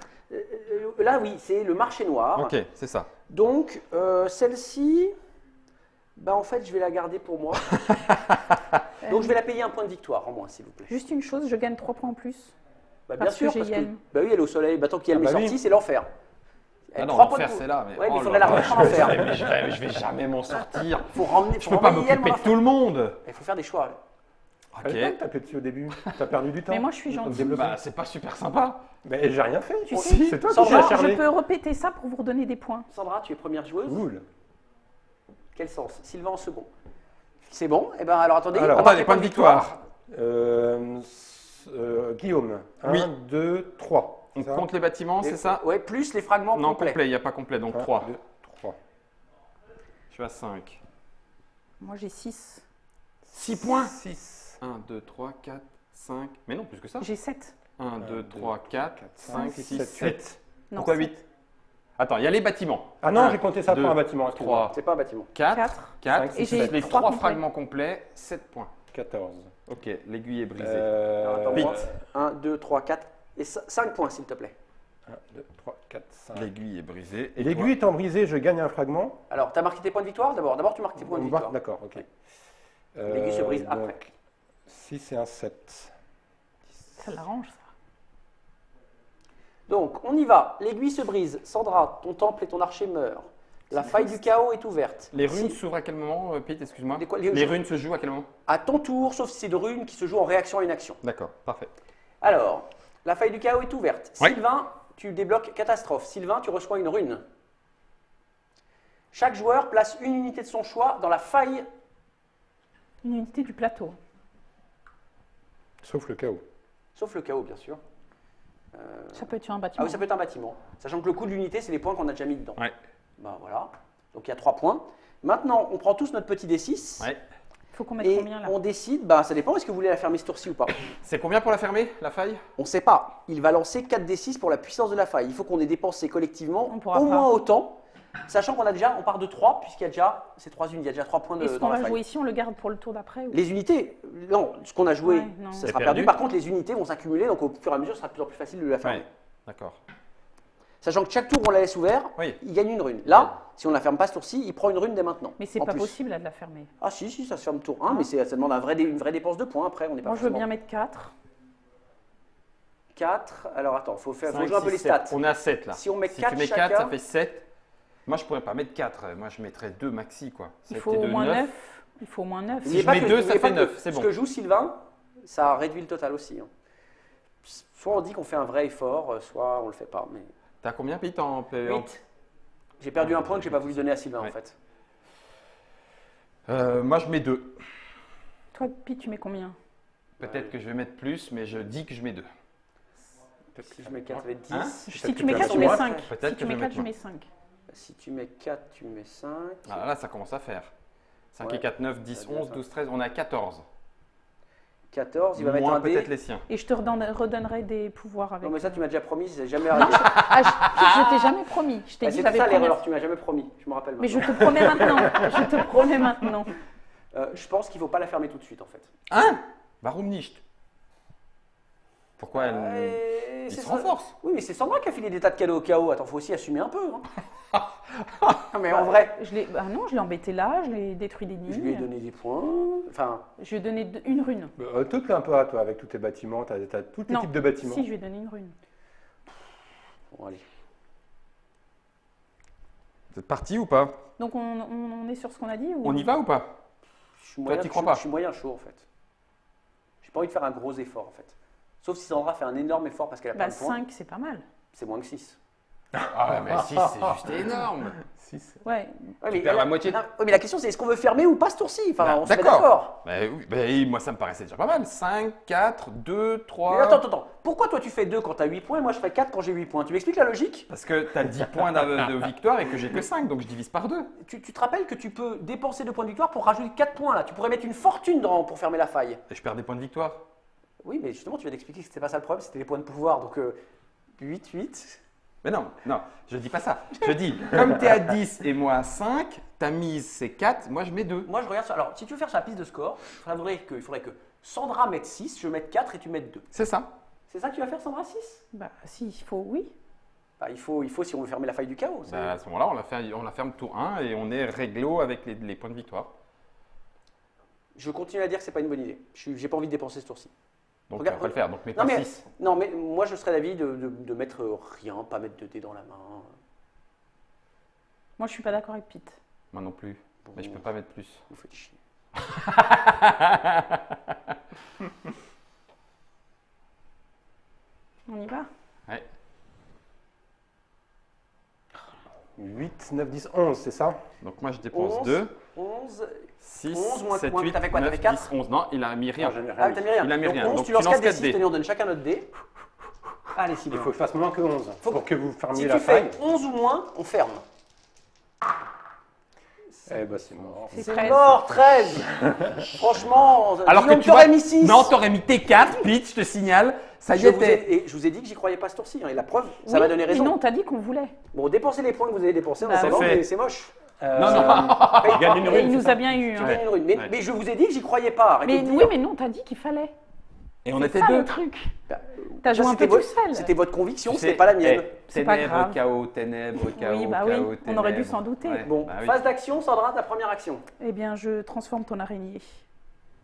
Là, oui, c'est le marché noir. Ok, c'est ça. Donc, celle-ci, bah, en fait, je vais la garder pour moi. Donc, je vais la payer un point de victoire en moins, s'il vous plaît. Juste une chose, je gagne 3 points en plus. Bah, bien parce que sûr, j'ai parce que Yelm. bah oui, elle est au soleil. Bah, tant qu'Yelm Ah est bah sorti, oui. c'est l'enfer. Ah non, 3 points de l'enfer, pou- c'est là. Mais Ouais, mais il oh faudrait là la là, remettre en enfer. je vais jamais m'en sortir. Faut ramener, Je peux pas m'occuper de tout le monde. Il faut faire des choix. Ok. Fallait pas me taper dessus au début. T'as perdu du temps. Mais moi, je suis Pour te gentille. développer. Bah, c'est pas super sympa. Mais j'ai rien fait. Tu sais, c'est toi qui Sandra, l'as Je chargé. peux répéter ça pour vous redonner des points. Sandra, tu es première joueuse. Cool. Quel sens? Sylvain en second. C'est bon. Eh ben, alors attendez. Alors, on Attends, marque des les points de victoire. Guillaume. 1, Oui. 2, 3. On compte les bâtiments, c'est ça? Ouais, plus les fragments Non, complets. complet, il n'y a pas complet, donc 3. 2, 3. Je suis à 5. Moi, j'ai 6. 6 points. 6. 1, 2, 3, 4, 5. Mais non, plus que ça. J'ai 7. 1, 2, 3, 4, 5, 6, 7, 7. Non, Pourquoi 7. 8? Attends, il y a les bâtiments. Ah non, Un, j'ai compté ça deux, pour un bâtiment. excuse-moi. 3, C'est pas un bâtiment. 4, 4. 4, Et j'ai les 3 3 complets. fragments complets, 7 points. 14. Ok, l'aiguille est brisée. Alors, attends, Vite. moi, 1, 2, 3, 4 et 5 points, s'il te plaît. 1, 2, 3, 4, 5. L'aiguille est brisée. Et l'aiguille étant brisée, je gagne un fragment. Alors, tu as marqué tes points de victoire d'abord. D'abord, tu marques tes points de On va- victoire. D'accord, ok. L'aiguille se brise après. 6 et un 7. Ça l'arrange, ça. Donc, on y va. L'aiguille se brise. Sandra, ton temple et ton archer meurent. La faille du chaos est ouverte. Les runes Si- s'ouvrent à quel moment, Pete, excuse-moi? Les quoi- Les runes se jouent à quel moment? À ton tour, sauf si c'est de runes qui se jouent en réaction à une action. D'accord, parfait. Alors, la faille du chaos est ouverte. Oui. Sylvain, tu débloques catastrophe. Sylvain, tu reçois une rune. Chaque joueur place une unité de son choix dans la faille. Une unité du plateau. Sauf le chaos. Sauf le chaos, bien sûr. Ça peut être sur un Ah bâtiment. oui, ça peut être un bâtiment. Sachant que le coût de l'unité, c'est les points qu'on a déjà mis dedans. Ouais. Ben voilà. Donc il y a 3 points. Maintenant, on prend tous notre petit D6 Ouais. Il faut qu'on mette et combien là? on décide, bah, ça dépend, est-ce que vous voulez la fermer ce tour-ci ou pas? C'est combien pour la fermer, la faille? On ne sait pas. Il va lancer 4d6 pour la puissance de la faille. Il faut qu'on ait dépensé collectivement On pourra au pas. moins autant, sachant qu'on a déjà, on part de 3, puisqu'il y a déjà, c'est 3 unités, il y a déjà 3 points de, Et ce dans qu'on la va faille. jouer ici, on le garde pour le tour d'après ou... Les unités, non, ce qu'on a joué, Ouais, non. ça C'est sera perdu. perdu. Par contre, les unités vont s'accumuler, donc au fur et à mesure, ce sera de plus en plus facile de la fermer. Ouais. D'accord. Sachant que chaque tour, on la laisse ouverte, Oui. il gagne une rune. Là, si on ne la ferme pas ce tour-ci, il prend une rune dès maintenant. Mais c'est en pas plus. possible là de la fermer. Ah si, ça se ferme tour 1, mais ça demande une vraie dépense de points après, on n'est pas Moi je veux forcément- bien mettre 4. 4, alors attends, faut jouer 5, un peu 6, les 7. stats. On est à 7 là. Si on met Si 4 tu mets chacun, 4, ça fait 7. Moi, je pourrais pas mettre 4. Moi, je mettrais 2 maxi, quoi. Il 7 faut et au 2, moins 9. 9. Il faut au moins 9. Si n'oubliez je pas mets que- 2, ça n'oubliez fait pas 9, que c'est Ce bon. que joue Sylvain, ça réduit le total aussi. Hein. Soit on dit qu'on fait un vrai effort, soit on le fait pas. Mais... T'as combien, Pete, en 8. J'ai perdu un point que j'ai pas voulu donner à Sylvain Ouais. en fait. Moi, je mets 2. Toi, Pete, tu mets combien? Peut-être que je vais mettre plus, mais je dis que je mets 2. Si je mets 4, ça va être 10. Hein Si tu mets que 4, tu tu vas mets mettre 5. moins. Peut-être Si que tu je mets vais 4, tu mettre mets 5. Si tu mets 4, tu mets 5. Ah, là, ça commence à faire. 5 Ouais. et 4, 9, 10, Ça va bien 11, faire. 12, 13. On est à 14. 14, il va mettre Moins un dé. peut-être les siens. Et je te redonnerai des pouvoirs avec. Non mais ça tu m'as déjà promis, c'est jamais Non, arrivé. je t'ai jamais promis. Je t'ai Ah, dit c'est que j'avais ça promis. l'erreur, tu m'as jamais promis, je me rappelle Mais je maintenant. te promets maintenant. Je te promets maintenant. Je pense qu'il ne faut pas la fermer tout de suite en fait. Hein? Warum nicht? Pourquoi elle. Et Il c'est se ça- renforce. Oui, mais c'est Sandra qui a filé des tas de cadeaux au chaos. Attends, faut aussi assumer un peu. Hein. Non, mais en vrai, Ah non, je l'ai embêté là, je l'ai détruit des je lui ai lignes. donné des points. Enfin, Je lui ai donné une rune. Te plains pas, toi, avec tous tes bâtiments. Tu as tous les Non, types de bâtiments. si, je lui ai donné une rune. bon, allez. Vous êtes parti ou pas? Donc on est sur ce qu'on a dit ou... On y va ou pas? Je suis moyen, t'y crois pas? je suis moyen chaud en fait. J'ai pas envie de faire un gros effort en fait. Sauf si Sandra fait un énorme effort parce qu'elle a Bah plein de points. 5, c'est pas mal. C'est moins que 6. Ah, mais 6, c'est juste énorme. 6. Ouais. Ouais, perds la moitié de- Non, ouais, mais la question c'est est-ce qu'on veut fermer ou pas ce tour-ci? Enfin, Bah, on se met d'accord. d'accord. Bah, oui, bah, oui, moi, ça me paraissait déjà pas mal. 5, 4, 2, 3. Mais attends. Pourquoi toi tu fais 2 quand tu as 8 points et moi je fais 4 quand j'ai 8 points? Tu m'expliques la logique? Parce que t'as 10 points de victoire et que j'ai que 5, donc je divise par 2. Tu te rappelles que tu peux dépenser 2 points de victoire pour rajouter 4 points là. Tu pourrais mettre une fortune pour fermer la faille. Et je perds des points de victoire. Oui, mais justement, tu viens d'expliquer que c'était pas ça le problème, c'était les points de pouvoir. Donc 8. Mais non, je dis pas ça. Je dis, comme t'es à 10 et moi à 5, ta mise c'est 4, moi je mets 2. Moi je regarde sur. Alors, si tu veux faire sur la piste de score, il faudrait que Sandra mette 6, je mette 4 et tu mettes 2. C'est ça. C'est ça que tu vas faire, Sandra, 6? Bah si, il faut, oui. Bah, il faut si on veut fermer la faille du chaos. c'est- Bah, à ce moment-là, on la ferme tour 1 et on est réglo avec les points de victoire. Je continue à dire que c'est pas une bonne idée. J'ai pas envie de dépenser ce tour-ci. Donc Regarde, on va pas le faire. Donc mets Non pas mais, 6. non, mais moi je serais d'avis de mettre rien, pas mettre de dés dans la main. Moi je suis pas d'accord avec Pete. Moi non plus. Bon, Mais je peux pas mettre plus. vous faites chier. On y va? Ouais. 8, 9, 10, 11, c'est ça? Donc moi je dépense 11, 2, 11. 6, 11 moins 7, quoi? 8, T'as fait quoi? T'as 9, fait 4? 10, 11. Non, il a mis rien. Non, j'en ai Ah, rien t'as dit. mis rien. Il a mis Donc rien. 11, Donc tu tu lances lances 4 4 d6, dés. tenez, on donne chacun notre dé. Allez, Il Sylvain. faut que je fasse moins que 11 Faut- pour que vous fermiez Si la tu fais faille. 11 ou moins, on ferme. Eh ben c'est mort. C'est C'est 13. mort, 13. Franchement, Alors que Guillaume, tu vois, t'aurais mis 6. non, t'aurais mis tes 4, Pete, je te signale. Ça y je vous, était. ai, et je vous ai dit que j'y croyais pas ce tour-ci. Hein, et la preuve, ça Oui, m'a donné mais raison. non, t'as dit qu'on voulait. Bon, dépensez les points que vous avez dépensés en Bah, attendant, c'est fait. mais c'est moche. Non, non. Il gagne une Et rune. il c'est nous ça a bien eu. Tu Hein. gagnes une rune. Mais, Ouais. mais je vous ai dit que j'y croyais pas. Arrêtez Mais de oui, dire. mais non, t'as dit qu'il fallait. Et on C'est était ça le 2. truc. Bah, T'as ça, joué un c'était peu tout votre- seul. C'était votre conviction, Tu c'était sais, pas la mienne. C'est pas Ténèbres, grave. chaos, ténèbres, chaos, Oui, bah oui, chaos, on aurait dû ténèbres. s'en douter. Ouais, Bon, bah oui. phase d'action, Sandra, ta première action. Eh bien, je transforme ton araignée.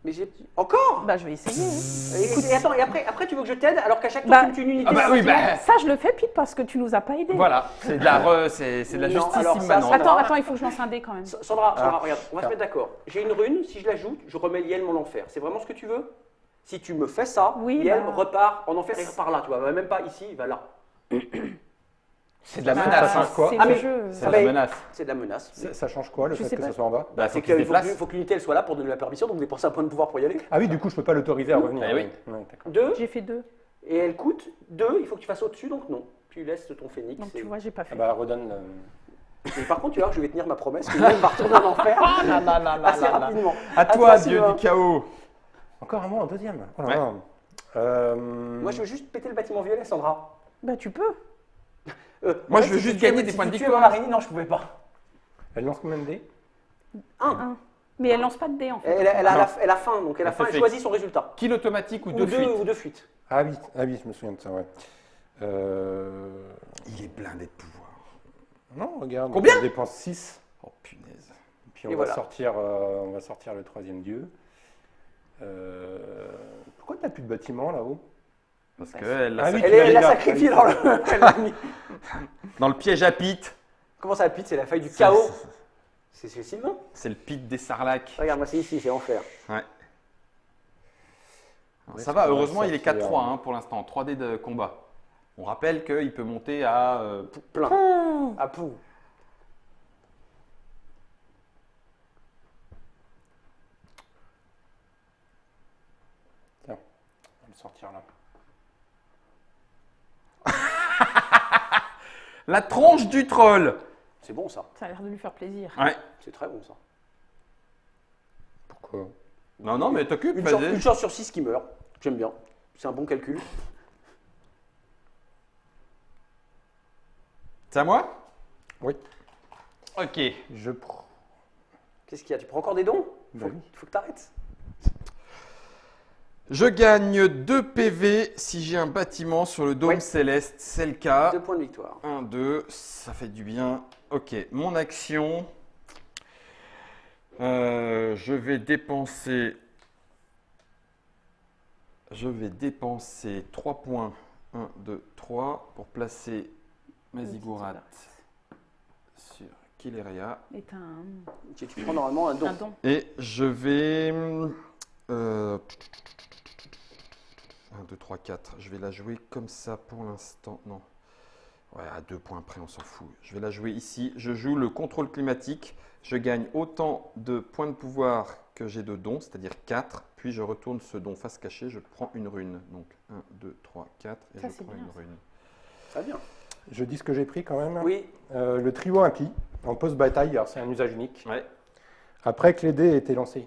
Mais j'ai. Encore. Bah, je vais essayer. hein. Écoute, et attends, et après tu veux que je t'aide alors qu'à chaque tour Bah, tu me tues une unité Ah bah sur oui, un bah. bâtiment. Ça, je le fais, Pete, parce que tu nous as pas aidés. Voilà, c'est de la, c'est de la Non, justice alors ça, immanente. Sandra- Attends, il faut que je lance un dé quand même. Sandra, Ah. regarde, on va se mettre d'accord. J'ai une rune, si je l'ajoute, je remets Yelm en enfer. C'est vraiment ce que tu veux? Si tu me fais ça, Oui, Yelm bah. repart en enfer et repart là, tu vois. Même pas ici, il va là. C'est de la Bah, menace. ça hein. change quoi C'est Ah, le mais- jeu. C'est Ah, de la mais- menace. C'est de la menace. Ça change quoi le Je fait sais que pas. ce soit en bas? Bah, C'est faut qu'il se qu'il déplace. faut que l'unité elle soit là pour donner la permission, donc dépenser un point de pouvoir pour y aller. Ah oui, du coup, je peux pas l'autoriser à revenir. Eh oui. Ouais, d'accord. 2, J'ai fait 2. et elle coûte 2, il faut que tu fasses au-dessus, donc non. Tu laisses ton phénix. Donc, et- tu vois, j'ai pas Ah fait. bah redonne. Et par contre, tu vois, je vais tenir ma promesse que Guillaume va retourner en enfer assez rapidement. À toi, dieu Sylvain. du chaos. Encore un mot en deuxième. Oh là Ouais. là. Moi, je veux juste péter le bâtiment violet, Sandra. Bah, tu peux. Moi, ouais, je veux si juste tu gagner tuais- des si points de tu tuais victoire. Marini, non, je pouvais pas. Elle lance combien de dés? Un. Mais elle lance pas de dés en fait. Elle a faim, donc elle a Elle faim, fait elle choisit son résultat. Kill automatique ou Ou deux fuites. ou deux fuites. Ah oui, je me souviens de ça, ouais. Il est blindé de pouvoir. Non, regarde. Combien on dépense 6. Oh punaise. Puis Et on voilà. va sortir le troisième dieu. Pourquoi tu n'as plus de bâtiment là-haut? Parce qu'elle Ah oui, Elle l'a là. sacrifié dans le. elle l'a mis. dans le piège à Pete. Comment ça, Pete? C'est la faille du chaos. C'est Sylvain. C'est le Pete des Sarlacs. Regarde, moi, c'est ici, c'est enfer. Ouais. Ouais, Ça va, va heureusement, il est sortir. 4-3 hein, pour l'instant, 3D de combat. On rappelle qu'il peut monter à... Plein. À pou. Tiens, on va le sortir là. La tronche du troll. C'est bon, ça. Ça a l'air de lui faire plaisir. Ouais. C'est très bon, ça. Pourquoi? Non, non, mais t'occupes, Une chance, vas-y. une chance sur 6 qui meurt. J'aime bien. C'est un bon calcul. C'est à moi? Oui. Ok. Je prends. Qu'est-ce qu'il y a? Tu prends encore des dons? Bah oui. Faut que t'arrêtes. Je gagne 2 PV si j'ai un bâtiment sur le dôme Ouais. céleste, c'est le cas. 2 points de victoire. 1, 2, ça fait du bien. Ok, mon action. Je vais dépenser 3 points. 1, 2, 3 pour placer ma ziggurat sur Kileria. Et t'as Tu prends normalement un don. un don. Et je vais... 1, 2, 3, 4. Je vais la jouer comme ça pour l'instant. Non. Ouais, à 2 points près, on s'en fout. Je vais la jouer ici. Je joue le contrôle climatique. Je gagne autant de points de pouvoir que j'ai de dons, c'est-à-dire 4. Puis je retourne ce don face cachée. Je prends une rune. Donc 1, 2, 3, 4. Et Ça, je c'est prends bien, une ça. rune. Très bien. Je dis ce que j'ai pris quand même. Oui. Le trio impie, en post-bataille, alors c'est un usage unique. Ouais. Après que les dés aient été lancés,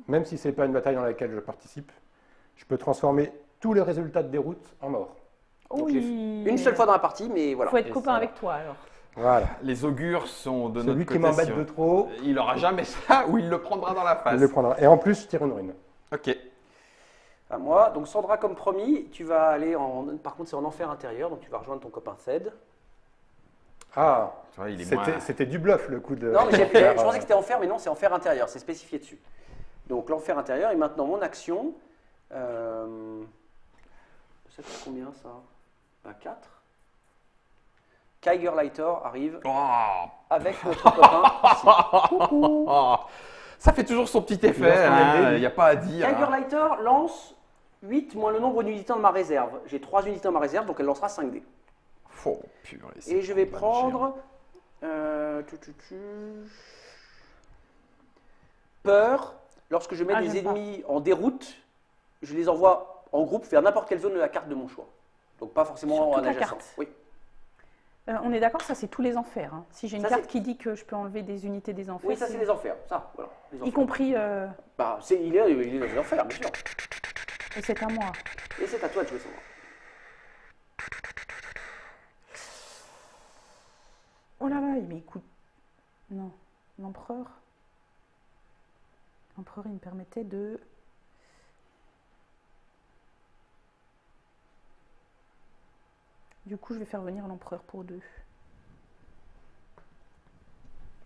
même si ce n'est pas une bataille dans laquelle je participe, je peux transformer tous les résultats de déroute en mort. Donc, Oui. Une seule fois dans la partie, mais voilà. Faut être Et copain ça- avec toi alors. Voilà. Les augures sont de notre Celui côté. qui m'embête sur- de trop, Il aura jamais ça ou il le prendra dans la il face. le prendra. Et en plus, je tire une rune. Ok. À moi. Donc Sandra, comme promis, tu vas aller en. Par contre, c'est en enfer intérieur, donc tu vas rejoindre ton copain Ced. Ah, Tu vois, il est moins... c'était du bluff le coup de. Non, mais je pensais que c'était enfer, mais non, c'est enfer intérieur, c'est spécifié dessus. Donc l'enfer intérieur, et maintenant mon action. Ça fait combien ça? 4. Kiger Lighter arrive Oh. avec notre copain ici. Oh, ça fait toujours son petit Il lance effet, combien de dés, il lui n'y a pas à dire. Kiger hein. Lighter lance 8 moins le nombre d'unités dans ma réserve. J'ai 3 unités dans ma réserve, donc elle lancera 5 dés. Oh, purée, c'est Et je vais une balle géante. prendre. Peur. Lorsque je mets Ah, des j'aime pas. ennemis en déroute, je les envoie en groupe vers n'importe quelle zone de la carte de mon choix. Donc pas forcément Sur toute en la adjacent. carte. Oui. On est d'accord, ça c'est tous les enfers. hein. Si j'ai une Ça, carte c'est- qui dit que je peux enlever des unités des enfers, Oui, ça c'est les enfers. Ça, voilà. Les y enfers. compris. Bah, il est dans les enfers, bien sûr. Et c'est à moi. Et c'est à toi de jouer, Sandra. Oh là là, mais écoute. Non, l'empereur. L'empereur, il me permettait de. Du coup, je vais faire venir l'empereur pour 2.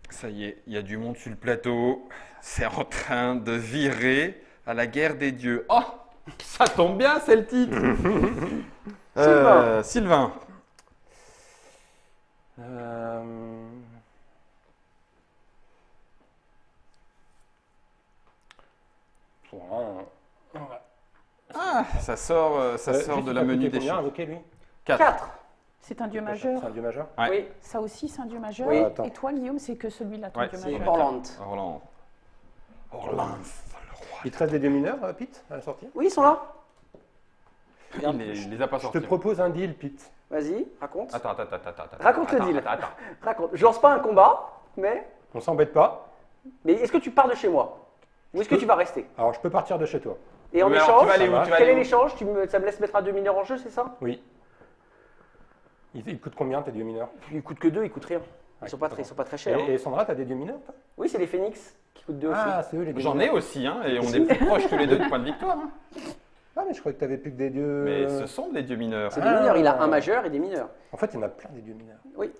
Ça y est, il y a du monde sur le plateau. C'est en train de virer à la guerre des dieux. Oh, ça tombe bien, c'est le titre. Sylvain. Ah, ça sort de la menu des combien choses. invoqué lui 4. 4. C'est un dieu majeur. C'est un dieu majeur. Ouais. Oui. Ça aussi, c'est un dieu majeur. Oui. Attends. Et toi, Guillaume, c'est que celui-là, ton Ouais, dieu c'est majeur. Orland. Orlan. Orlan, le roi. Il te reste des dieux mineurs, Pete, à la sortie? Oui, ils sont là. Il les a pas Je sortis. te propose un deal, Pete. Vas-y, raconte. Attends. Raconte le deal. Attends. Raconte. Je lance pas un combat, mais On s'embête pas. est-ce que tu pars de chez moi? Ou est-ce que tu vas rester? Alors, je peux partir de chez toi. Et en Mais alors, échange, tu vas aller où? Tu vas quel aller est où? l'échange? Ça me laisse mettre à 2 mineurs en jeu, c'est ça? Oui. Il coûte combien tes dieux mineurs? Ils coûtent que 2, ils coûtent rien. Ils Ouais, sont pas très chers. hein. Et Sandra, t'as des dieux mineurs toi? Oui, c'est les phénix qui coûtent 2 aussi. Ah, c'est eux les dieux J'en ai mineurs. aussi, hein, et on est plus proches tous les deux du point de victoire. Hein. Ah, mais je croyais que t'avais plus que des dieux. Mais ce sont des dieux mineurs. C'est des mineurs, il a un majeur et des mineurs. En fait, il y en a plein des dieux mineurs. Oui.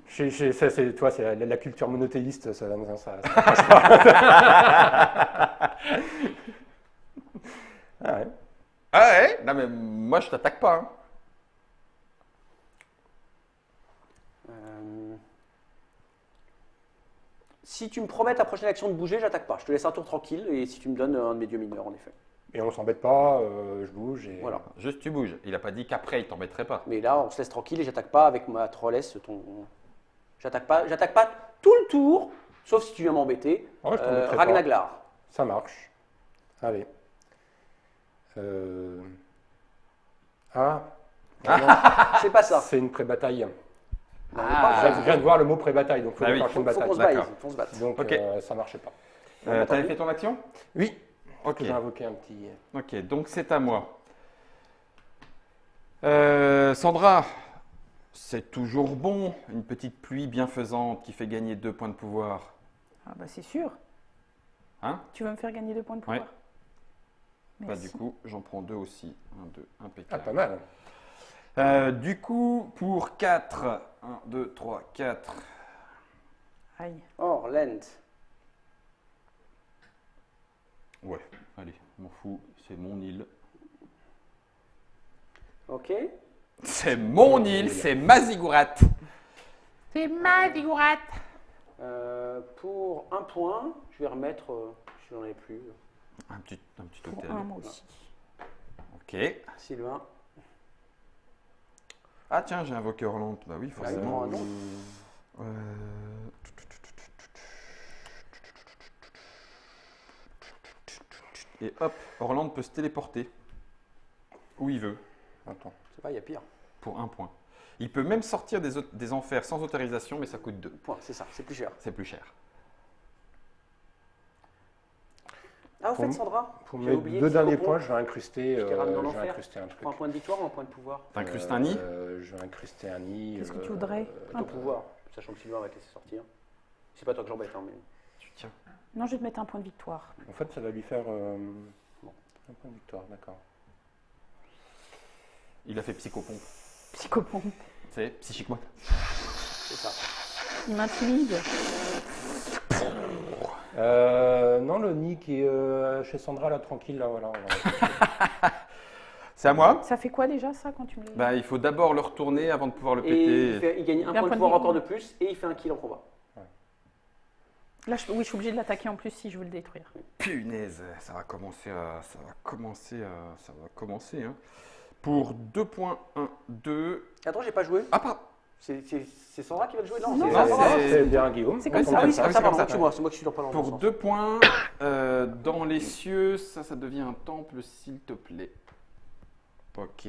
Ça, toi, c'est la culture monothéiste, ça Ah ouais. Ah ouais? Non mais moi je t'attaque pas. Hein. Si tu me promets ta prochaine action de bouger, j'attaque pas. Je te laisse un tour tranquille et si tu me donnes un de mes dieux mineurs, en effet. Et on s'embête pas, je bouge et. Voilà. Juste tu bouges. Il a pas dit qu'après il t'embêterait pas. Mais là, on se laisse tranquille et j'attaque pas avec ma trollesse. J'attaque pas tout le tour, sauf si tu viens m'embêter. Ouais, je t'embêterai pas. Ragnaglar. Ça marche. Allez. Ah. C'est pas ça. C'est une pré-bataille. Non, Je viens de voir le mot pré-bataille, donc il faut Ah oui. déclencher une faut bataille. qu'on se baise, D'accord. faut se battre. Donc Ok. ça marchait pas. T'avais fait ton action? Oui. Ok. J'ai invoqué un petit. Ok, donc c'est à moi. Sandra, c'est toujours bon, une petite pluie bienfaisante qui fait gagner 2 points de pouvoir. Ah bah c'est sûr. Hein? Tu veux me faire gagner 2 points de pouvoir? Ouais. Bah, Merci. du coup, j'en prends 2 aussi. 1, 2, Ah, impeccable. pas mal. Du coup, pour 4, 1, 2, 3, 4. Aïe. Orland. Ouais, allez, m'en fous, c'est mon île. Ok. C'est mon île, c'est ma ziggurat. C'est ma ziggurat. Pour 1 point, je vais remettre. Je n'en ai plus. Un petit Pour hôtel. 1, moi aussi. Ok. Sylvain. Ah tiens, j'ai invoqué Orlando. Bah oui, il forcément. prend un nom. Et hop, Orlando peut se téléporter où il veut Attends. C'est pas, il y a pire. pour 1 point. Il peut même sortir des enfers sans autorisation, mais ça coûte 2. Point, c'est ça, c'est plus cher. C'est plus cher. Ah, au Pour fait, Sandra, Pour j'ai mes oublié 2 derniers Psychopompe. points, je vais incruster, Je t'ai ramené dans l'enfer. un truc. Pour un point de victoire ou un point de pouvoir? T'incrustes un nid? Je vais incruster un nid. Qu'est-ce que tu voudrais? Ton pouvoir, sachant que Sylvain va te laisser sortir. C'est pas toi que j'embête, hein, mais. Tu tiens. Non, je vais te mettre un point de victoire. En fait, ça va lui faire un point de victoire, d'accord. Il a fait psychopompe. Psychopompe. C'est psychiquement. C'est ça. Il m'intimide. Non, le nid qui est chez Sandra, là, tranquille, là, voilà. C'est à moi? Ça fait quoi déjà ça quand tu me le Bah, il faut d'abord le retourner avant de pouvoir le Et péter. il gagne un Il fait point de pouvoir vie. encore de plus et il fait un kill en combat. Là, oui, je suis obligée de l'attaquer en plus si je veux le détruire. Punaise, ça va commencer. Hein. Pour 2 points, 1, 2. Attends, j'ai pas joué. Ah, pas. C'est Sandra qui va le jouer? Non, Non, c'est c'est- Sandra. C'est bien Guillaume. C'est comme Ça ça. Ah tombe oui, bien. c'est comme ça, pardon, ça. excuse-moi, c'est moi qui suis dans pas dans le bon Pour sens. 2 points, dans les cieux, ça devient un temple, s'il te plaît. Ok.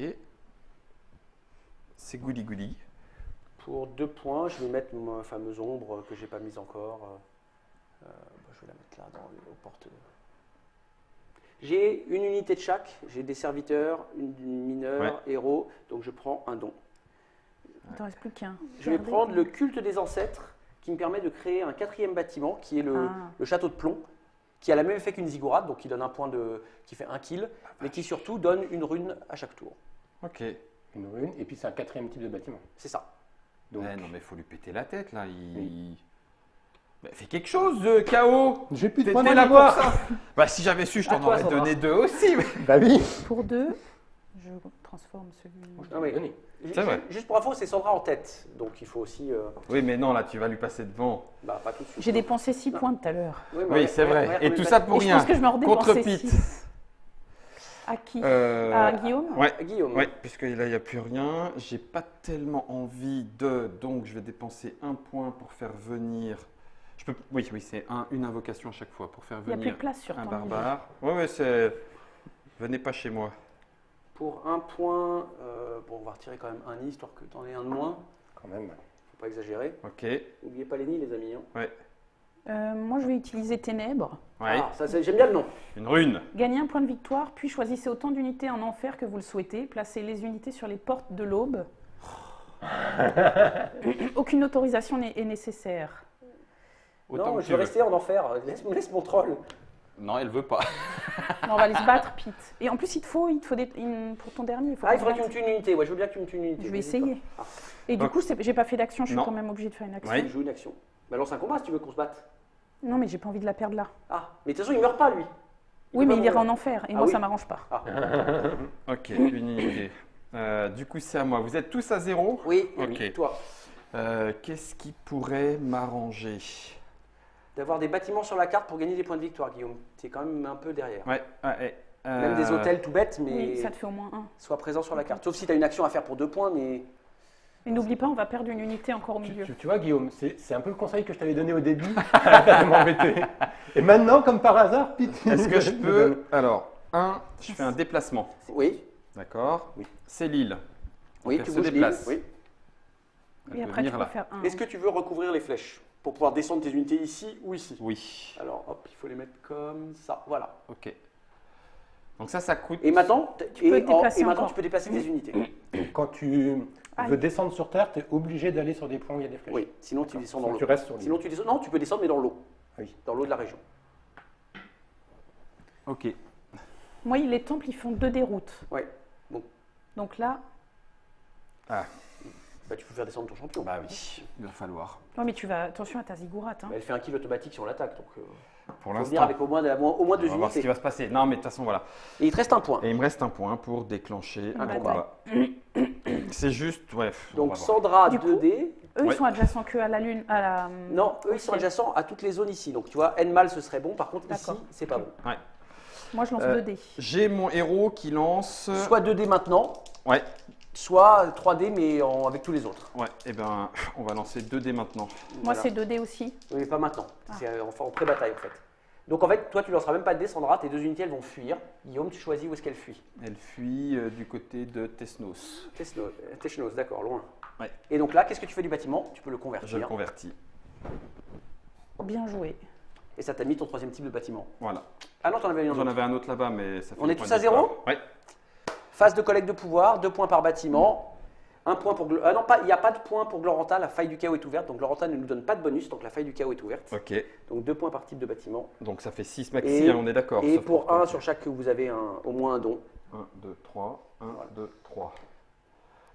C'est gouli gouli. Pour 2 points, je vais mettre ma fameuse ombre que j'ai pas mise encore. Je vais la mettre là, aux portes. J'ai une unité de chaque. J'ai des serviteurs, une mineur, Ouais. héros. Donc je prends un don. Il t'en reste plus qu'un. Je vais Regardez. prendre le culte des ancêtres qui me permet de créer un 4e bâtiment qui est le château de plomb, qui a le même effet qu'une ziggurat, donc qui donne un point qui fait un kill, mais qui surtout donne une rune à chaque tour. Ok. Une rune, et puis c'est un 4e type de bâtiment. C'est ça. Donc, Ouais, non, mais faut lui péter la tête là. Oui. Bah, fais quelque chose, KO. j'ai plus de points T'étais de là pour pouvoir. ça. Bah, si j'avais su, je À t'en toi, aurais Sandra. donné 2 aussi. mais- Bah oui. Pour 2, je transforme celui. Ah oui. Donné. C'est vrai. Juste pour info, c'est Sandra en tête, donc il faut aussi. Oui, mais non, là, tu vas lui passer devant. Bah, pas tout de suite. J'ai dépensé 6 points tout à l'heure. Oui, c'est vrai. Et tout ça pour Et je rien. pense que je me Contre redépensais Pete. 6. À qui À Guillaume Ouais. Guillaume. Ouais, puisque là, il n'y a plus rien. J'ai pas tellement envie de. Donc, je vais dépenser 1 point pour faire venir. Je peux. Oui, c'est une invocation à chaque fois pour faire Il n'y a plus de venir place sur un ton barbare. Ouais, c'est. Venez pas chez moi. Pour 1 point, bon, on va retirer quand même un nid, histoire que tu en aies un de moins. Quand même. Faut pas exagérer. Ok. N'oubliez pas les nids, les amis. Hein. Ouais. Moi, je vais utiliser Ténèbres. Ouais. Ah, j'aime bien le nom. Une rune. Gagnez un point de victoire, puis choisissez autant d'unités en enfer que vous le souhaitez. Placez les unités sur les portes de l'aube. Aucune autorisation est nécessaire. Autant non, que je tu vais veux. rester en enfer. Laisse mon troll. Non, elle veut pas. On va aller se battre, Pete. Et en plus, il te faut pour ton dernier. Ah, il qu'on faudrait que se tu me batte. tues une unité. Ouais, je veux bien que tu me tues une unité. Je vais n'hésite essayer. pas. Ah, Et du Ok. coup, j'ai pas fait d'action, je suis Non. quand même obligée de faire une action. Ouais. tu joues une action. Bah, lance un combat si tu veux qu'on se batte. Non, mais j'ai pas envie de la perdre là. Ah, mais de toute façon, il meurt pas, lui. Oui, peut mais pas il ira en mourir. enfer. Et Ah moi, oui. ça m'arrange pas. Ok, une unité. Du coup, c'est à moi. Vous êtes tous à 0. Oui, Ok. oui, toi. Qu'est-ce qui pourrait m'arranger? D'avoir des bâtiments sur la carte pour gagner des points de victoire, Guillaume. C'est quand même un peu derrière. Ouais. Même des hôtels tout bêtes, mais Oui, ça te fait au moins un. sois présent sur la carte. Sauf si tu as une action à faire pour 2 points, mais Et n'oublie pas, on va perdre une unité encore au milieu. Tu vois, Guillaume, c'est un peu le conseil que je t'avais donné au début. Arrête de m'embêter. Et maintenant, comme par hasard, Pete. Est-ce que je peux... Alors, je fais un déplacement. oui, D'accord. Oui. C'est l'île. oui, elle tu se bouges l'île. déplace. Oui. Elle Et peut après, tu venir peux là. faire un. Est-ce que tu veux recouvrir les flèches pour pouvoir descendre tes unités ici ou ici? Oui. Alors, hop, il faut les mettre comme ça. Voilà. Ok. Donc ça coûte... Et maintenant, peux te déplacer encore. tu peux déplacer tes unités. Quand tu Aïe. veux descendre sur Terre, tu es obligé d'aller sur des points où il y a des flèches. Oui, sinon tu descends dans Sinon, l'eau. tu restes sur l'île. Sinon tu descends. Non, tu peux descendre, mais dans l'eau. Oui. Dans l'eau de la région. Ok. Moi, les temples, ils font 2 déroutes. Ouais. Donc là, Bah, tu peux faire descendre ton champion. Bah oui, il va falloir. non, mais tu vas. Attention à ta ziggourate. Hein. Bah, elle fait un kill automatique si on l'attaque. Donc, Pour faut venir l'instant, avec au moins 2 on va voir ce qui unités. va se passer. Non, mais de toute façon, voilà. Et il te reste un point. Et il me reste un point pour déclencher Un un combat. combat. C'est juste, ouais. on Donc va voir. Sandra, Du coup, 2D. Eux, Ouais. ils sont adjacents que à la lune. À la... Non, eux, ils sont adjacents à toutes les zones ici. Donc, tu vois, N-mal, ce serait bon. Par contre, ici, D'accord. c'est pas bon. Moi, je lance Euh, 2 dés. J'ai mon héros qui lance... Soit 2D maintenant, Ouais, soit 3D, mais avec tous les autres. ouais. Et ben, on va lancer 2 dés maintenant. Moi, Voilà. c'est 2 dés aussi. Oui, mais pas maintenant. Ah. C'est en pré-bataille, en fait. Donc, en fait, toi, tu lanceras même pas de dés, Sandra. Tes 2 unités, elles vont fuir. Guillaume, tu choisis où est-ce qu'elles fuient. Elle fuit du côté de Tesnos. Technos, d'accord, loin. Ouais. Et donc là, qu'est-ce que tu fais du bâtiment? Tu peux le Je le convertir. convertis. Bien joué. Et ça t'a mis ton 3e type de bâtiment. Voilà. Ah non, t'en avais un J'en autre. avais un autre là-bas, mais ça fait... On le est point tous à de victoire. 0? Ouais. Phase de collecte de pouvoir, 2 points par bâtiment. 1 point pour... Ah non, il n'y a pas de point pour Gloranta, la faille du chaos est ouverte. Donc Gloranta ne nous donne pas de bonus, donc la faille du chaos est ouverte. Ok. Donc 2 points par type de bâtiment. Donc ça fait 6 maxi, Et- hein, on est d'accord. Et sauf pour toi. 1 sur chaque que vous avez au moins un don. 1, 2, 3. 1, Voilà. 2, 3.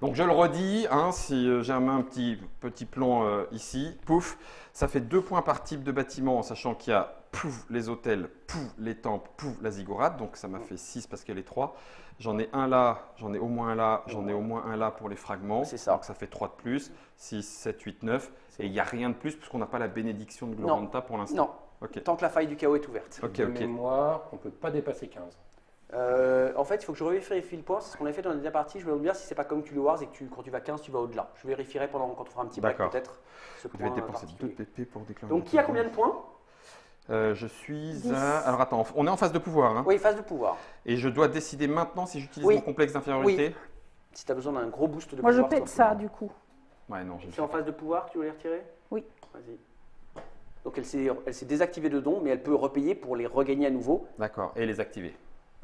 Donc je le redis, hein, si j'ai un petit plan ici, pouf, ça fait 2 points par type de bâtiment, en sachant qu'il y a pouf, les hôtels, pouf, les temples, pouf, la ziggourate, donc ça m'a fait 6 parce qu'elle est 3. J'en ai un là, j'en ai au moins un là, j'en ai au moins un là pour les fragments, C'est ça. donc ça fait 3 de plus, 6, 7, 8, 9, et il n'y a rien de plus puisqu'on n'a pas la bénédiction de Gloranta pour l'instant. Non, Ok, tant que la faille du chaos est ouverte. ok, De ok. mémoire, on ne peut pas dépasser 15. En fait, il faut que je vérifie le point. C'est ce qu'on a fait dans la dernière partie. Je vais vous dire si c'est pas comme Tully Wars et que quand tu vas 15, tu vas au-delà. Je vérifierai quand on fera un petit break D'accord. peut-être. Ce Vous devez point dépenser 2 particulier. PP pour déclencher. Donc qui a combien de points? Je suis 10. à... Alors attends, on est en phase de pouvoir, hein. Oui, phase de pouvoir. Et je dois décider maintenant si j'utilise Oui. mon complexe d'infériorité. Si tu as besoin d'un gros boost de Moi, je pouvoir. pète toi. ça, du coup. Ouais, non, je le C'est fais en pas. phase de pouvoir, tu veux les retirer? Oui. Vas-y. Donc elle s'est désactivée de dons, mais elle peut repayer pour les regagner à nouveau. D'accord, et les activer.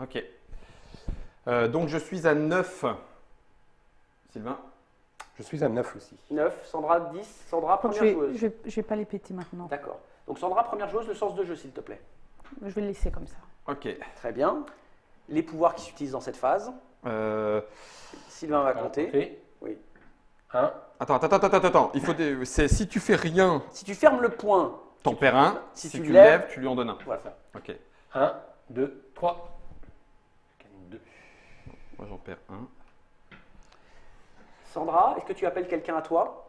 Ok. Donc je suis à 9. Sylvain? Je suis à 9 aussi. 9, Sandra 10, Sandra Donc, première joueuse. je vais pas les péter maintenant. D'accord. Donc Sandra première joueuse, le sens de jeu s'il te plaît. Je vais le laisser comme ça. Ok. Très bien. Les pouvoirs qui s'utilisent dans cette phase. Sylvain va compter. Oui. 1, Attends. Il faut si tu fais rien, Si tu fermes le point, t'en perds un. Si Si, tu tu lèves, lèves, tu lui en donnes un. voilà. Ok. 1, 2, 3. 2. Moi j'en perds un. Sandra, est-ce que tu appelles quelqu'un à toi?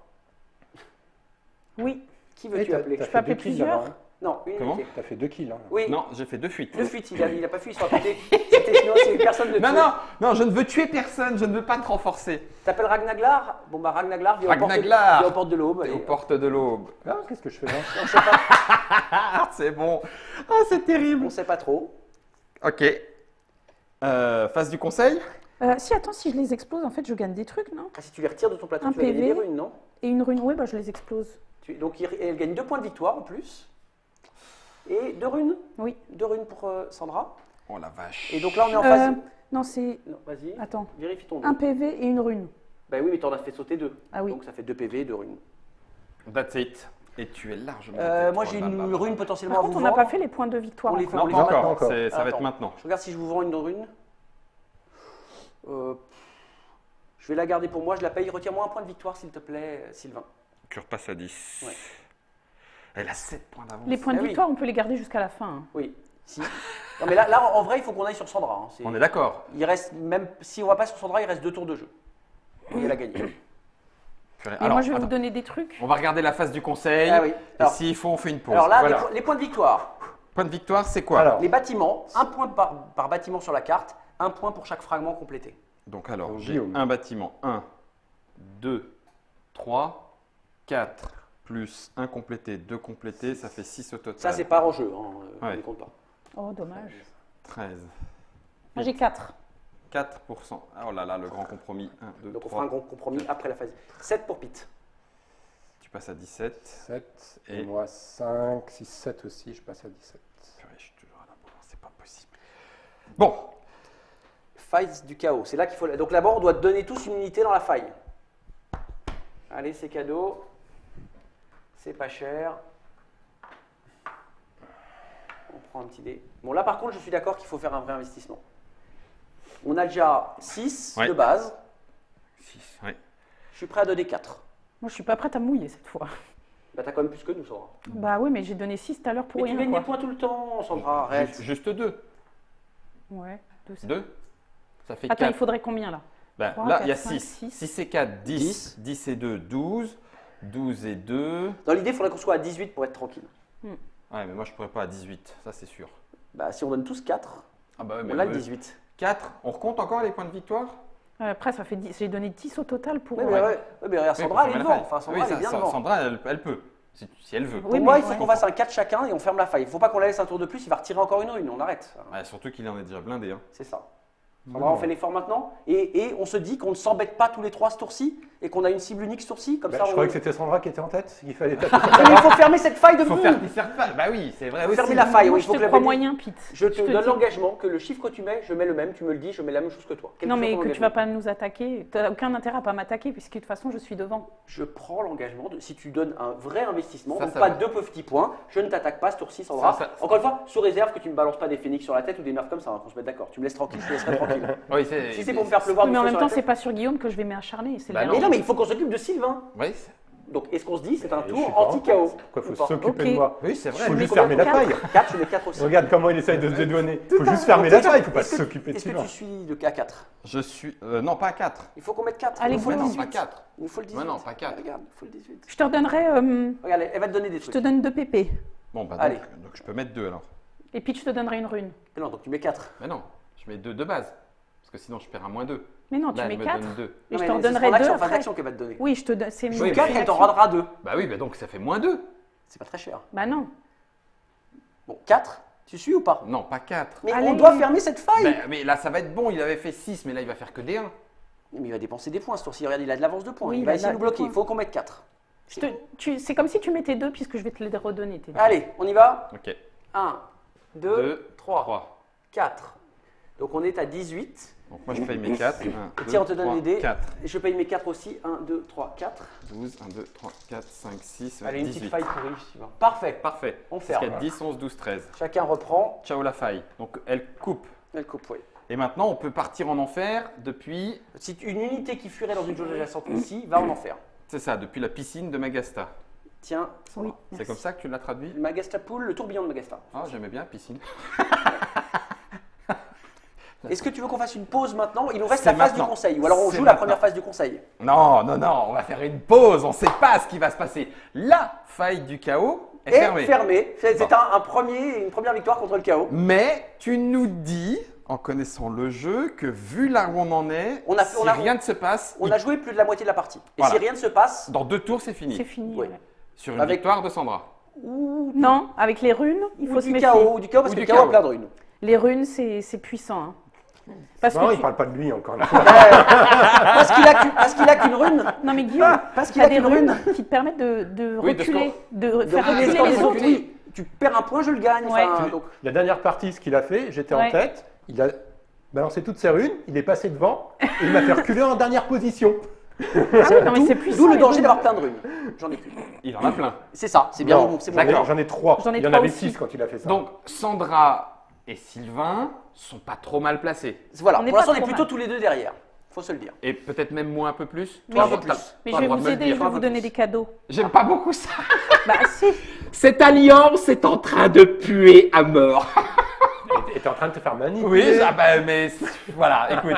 Oui. Qui veux-tu appeler? peux appeler plusieurs. Non, une Comment unité. Tu as fait 2 kills. Hein. Oui, Non, j'ai fait 2 fuites. de fuite, il a pas fui, il sera pété. C'est personne de Non, je ne veux tuer personne, je ne veux pas te renforcer. T'appelles Ragnaglar? Bon bah Ragnaglar, viens Ragnaglar. aux portes de l'aube. Et allez. aux portes de l'aube. Ah, qu'est-ce que je fais là? On sait pas, Ah, c'est bon. Ah, c'est terrible. on sait pas trop. Ok. Phase du conseil? Si, attends, si je les explose, en fait, je gagne des trucs, non? Ah, si tu les retires de ton plateau, Un tu vas gagner PV. des runes, non? Et une rune, oui, bah, je les explose. Donc elle gagne 2 points de victoire en plus. Et 2 runes. Oui. 2 runes pour Sandra. Oh la vache. Et donc là, on est en phase. Non, c'est. Non, vas-y. Attends. Vérifie ton Un nom. PV et une rune. Bah oui, mais t'en as fait sauter 2. Ah oui. Donc ça fait 2 PV, 2 runes. That's it. Et tu es largement. Moi j'ai une rune potentiellement Par à contre, vous on n'a vendre. pas fait les points de victoire. On les encore. fait- Non, on les pas vend encore. encore. Ça va être Attends. maintenant. Je regarde si je vous vends une rune. Je vais la garder pour moi, je la paye. Retire-moi un point de victoire s'il te plaît, Sylvain. Tu repasses à 10. Ouais. Elle a 7 points d'avance. Les points de Ah oui. victoire, on peut les garder jusqu'à la fin. Hein. Oui. Si. Non mais là, en vrai, il faut qu'on aille sur Sandra. Hein. On est d'accord. Il reste, même si on va pas sur Sandra, il reste 2 tours de jeu. Et elle a gagné. Mais Alors, moi, je vais attends. vous donner des trucs. On va regarder la phase du conseil. Ah oui. Et Alors, s'il faut, on fait une pause. alors là, Voilà. les points de victoire. Point de victoire, c'est quoi? Alors, Les bâtiments, 1 point par bâtiment sur la carte, 1 point pour chaque fragment complété. Donc alors, Donc, j'ai Guillaume. un bâtiment. 1, 2, 3, 4, plus 1 complété, 2 complétés, ça fait 6 au total. Ça, c'est pas en jeu, hein, on Ouais. ne compte pas. Oh, dommage. 13. Moi, j'ai 4. 4%. Ah, oh là là, le grand compromis. 1, 2, Donc on 3. fera un grand compromis après la phase. 7 pour Pete. Tu passes à 17. 7. Et- Et moi, 5, 6, 7 aussi, je passe à 17. Purée, je suis toujours à la bourre, c'est pas possible. Bon, Faille du chaos, c'est là qu'il faut. Donc là-bas, on doit donner tous une unité dans la faille. Allez, c'est cadeau. C'est pas cher. On prend un petit dé. Bon, là par contre, je suis d'accord qu'il faut faire un vrai investissement. On a déjà 6 Ouais. de base. 6, ouais. Je suis prêt à donner 4. Moi, je suis pas prête à mouiller cette fois. Bah, t'as quand même plus que nous, Sandra. Bah oui, mais j'ai donné 6 tout à l'heure pour Mais tu rien. gagnes quoi. des points tout le temps, Sandra. Arrête. Juste 2. Ouais. 2, 2. Ça fait Attends, 4. il faudrait combien là? Ben, 3, là, il y a 4, 6. 5, 6 et 4, 10. 10 et 2, 12. 12 et 2. Dans l'idée, il faudrait qu'on soit à 18 pour être tranquille. Ouais, mais moi, je pourrais pas à 18. Ça, c'est sûr. Bah, si on donne tous 4, Ah bah ouais, on a le 18. 4. On recompte encore les points de victoire? Après, ça fait 10. J'ai donné 10 au total pour. Ouais, mais regarde, Oui, Sandra, pour elle est fermer la devant. faille. Enfin, Sandra, Oui, elle est bien devant. Sandra, elle peut. Si elle veut. Oui, Pour moi, mais il faut ouais. qu'on fasse un 4 chacun et on ferme la faille. Il ne faut pas qu'on la laisse un tour de plus, il va retirer encore une rune, on arrête. Ouais, surtout qu'il en est déjà blindé. Hein. C'est ça. Sandra, on fait l'effort maintenant et on se dit qu'on ne s'embête pas tous les 3 ce tour-ci et qu'on a une cible unique ce tour-ci. Comme Bah, ça, je on... croyais que c'était Sandra qui était en tête, qu'il fallait taper. Mais il faut fermer cette faille de Il faut boue. faire pas. Bah oui, c'est vrai Faut aussi. fermer la faille. Moi, Oui, il je faut te que la crois bête- moyen, Pete. Je te donne dis. l'engagement que le chiffre que tu mets, je mets le même, tu me le dis, je mets la même chose que toi. Quel Non, que soit mais ton que tu engagement. vas pas nous attaquer. Tu n'as aucun intérêt à pas m'attaquer, puisque de toute façon, je suis devant. Je prends l'engagement, si tu donnes un vrai investissement, Ça, donc ça pas va. 2 petits points, je ne t'attaque pas ce tour-ci, Sandra. Ça- Encore une fois, sous réserve que tu ne me balances pas des phénix sur la tête ou des merdes comme ça, hein, qu'on se mette d'accord. Tu me laisses tranquille, je te laisserai tranquille. Oui, Si c'est pour me faire pleuvoir Mais du en feu même sur temps, la c'est tête- pas sur Guillaume que je vais m'acharner. C'est Bah le non. Mais dernier. non, mais il faut qu'on s'occupe de Sylvain. Oui, Donc, est-ce qu'on se dit c'est un Et je suis tour pas en anti-chaos tête. Pourquoi ou faut pas s'occuper Ok. de moi? oui c'est vrai. Faut mets juste combien fermer la de faille. 4, je mets 4 aussi. Regarde comment il essaye de se dédouaner. Faut juste fermer la faille, faut pas s'occuper de Est-ce que Sylvain. tu suis de K4 Je suis. Non, pas à 4. Il faut qu'on mette 4. Allez, il nous faut Mais le non, 18. pas 4. Il nous faut le 18. Mais non, pas 4. Regarde, il faut le 18. Je te redonnerai. Regarde, elle va te donner des Je trucs. te donne 2 PP. Bon, bah Allez. donc je peux mettre 2 alors. Et puis, je te donnerai une rune. Mais non, donc tu mets 4. Mais non, je mets 2 de base. Parce que sinon, je perds un moins 2. Mais non, tu Là, mets elle me 4. donne 2. Et je te c'est redonnerai en 2 action, en phase après. d'action qu'elle va te donner. Oui, je te donne. C'est Donc une 4, elle t'en action. rendra 2. Bah oui, bah donc ça fait moins 2. C'est pas très cher. Bah non. Bon, 4, tu suis ou pas? Non, pas 4. Mais Allez. on doit fermer cette faille. Mais là, ça va être bon. Il avait fait 6, mais là, il va faire que des 1. Mais il va dépenser des points ce tour-ci. Regarde, il a de l'avance de points. Oui, il il va a essayer de de nous bloquer. points. Il faut qu'on mette 4. C'est comme si tu mettais 2, puisque je vais te les redonner. tes deux. Allez, on y va. Ok. 1, 2, 2, 3, 3. 4. Donc on est à 18. Donc moi, je paye mes 4. 1, 2, Tiens, on te donne 3, les dés. 4. Et je paye mes 4 aussi. 1, 2, 3, 4. 12, 1, 2, 3, 4, 5, 6, Allez, une 18. petite faille pourrie, Sylvain. Parfait. Parfait. On Parce ferme. qu'il y a 10, 11, 12, 13. Chacun reprend. Ciao la faille. Donc elle coupe. Elle coupe, oui. Et maintenant, on peut partir en enfer depuis, Si une unité qui fuirait dans une zone adjacente ici va en enfer. c'est ça, depuis la piscine de Magasta. Tiens, Oui. C'est comme ça que tu l'as traduit? Magasta Pool, le tourbillon de Magasta. Ah, j'aimais bien piscine. Est-ce que tu veux qu'on fasse une pause maintenant? Il nous reste C'est la phase du maintenant. conseil. Ou alors on C'est joue la maintenant. première phase du conseil. Non, non, non, on va faire une pause. On ne sait pas ce qui va se passer. La faille du chaos est Et fermée. C'est Bon. une première victoire contre le chaos. Mais tu nous dis, en connaissant le jeu, que vu là où on en est, On a- si on a- rien ne se passe, On a joué plus de la moitié de la partie. Et Voilà. si rien ne se passe, dans 2 tours, c'est fini. C'est fini. Oui. ouais. Sur une Avec- victoire de Sandra. Non, avec les runes, il ou faut se du méfier. chaos, parce Ou que du le chaos a chaos. plein de runes. Les runes, c'est puissant. Hein. Parce Non, que il tu- parle pas de lui encore. Parce qu'il a qu'une rune. Non mais Guillaume, Parce qu'il t'as a des qu'une rune. runes qui te permettent de Oui, de reculer, de De faire régler le reculer score les des autres. autres, oui. Tu perds un point, je le gagne. Ouais. Enfin, donc, La dernière partie, ce qu'il a fait, j'étais Ouais. en tête, il a balancé toutes ses runes, il est passé devant et il m'a fait reculer en dernière position. Ah oui, non mais c'est puissant. d'où le les danger runes. d'avoir plein de runes. J'en ai plus. Il en a plein. C'est ça, c'est bien. Non, C'est bon. D'accord. J'en ai 3. J'en ai Il y en 3 avait aussi. 6 quand il a fait ça. Donc, Sandra et Sylvain sont pas trop mal placés. Voilà, On n'est pour l'instant, on pas est trop plutôt mal. tous les deux derrière. Faut se le dire. Et peut-être même moi un peu plus. Mais Toi, je- t'as- t'as Mais le je vais droit de vous me le aider, dire. je vais vous donner des cadeaux. J'aime pas beaucoup ça. Bah si. Cette alliance est en train de puer à mort. Et t'es en train de te faire manipuler. Oui, ah bah, mais voilà, écoute,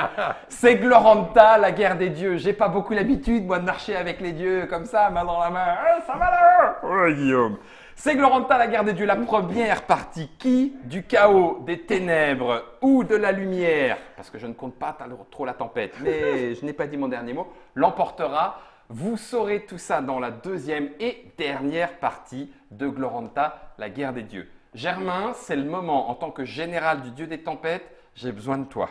c'est Gloranta, la guerre des dieux. J'ai pas beaucoup l'habitude, moi, de marcher avec les dieux comme ça, main dans la main. Ça va là? Ouais, Guillaume. C'est Gloranta, la guerre des dieux, la première partie. Qui, du chaos, des ténèbres ou de la lumière, parce que je ne compte pas trop la tempête, mais je n'ai pas dit mon dernier mot, l'emportera. Vous saurez tout ça dans la deuxième et dernière partie de Gloranta, la guerre des dieux. Germain, c'est le moment, en tant que général du dieu des tempêtes, j'ai besoin de toi.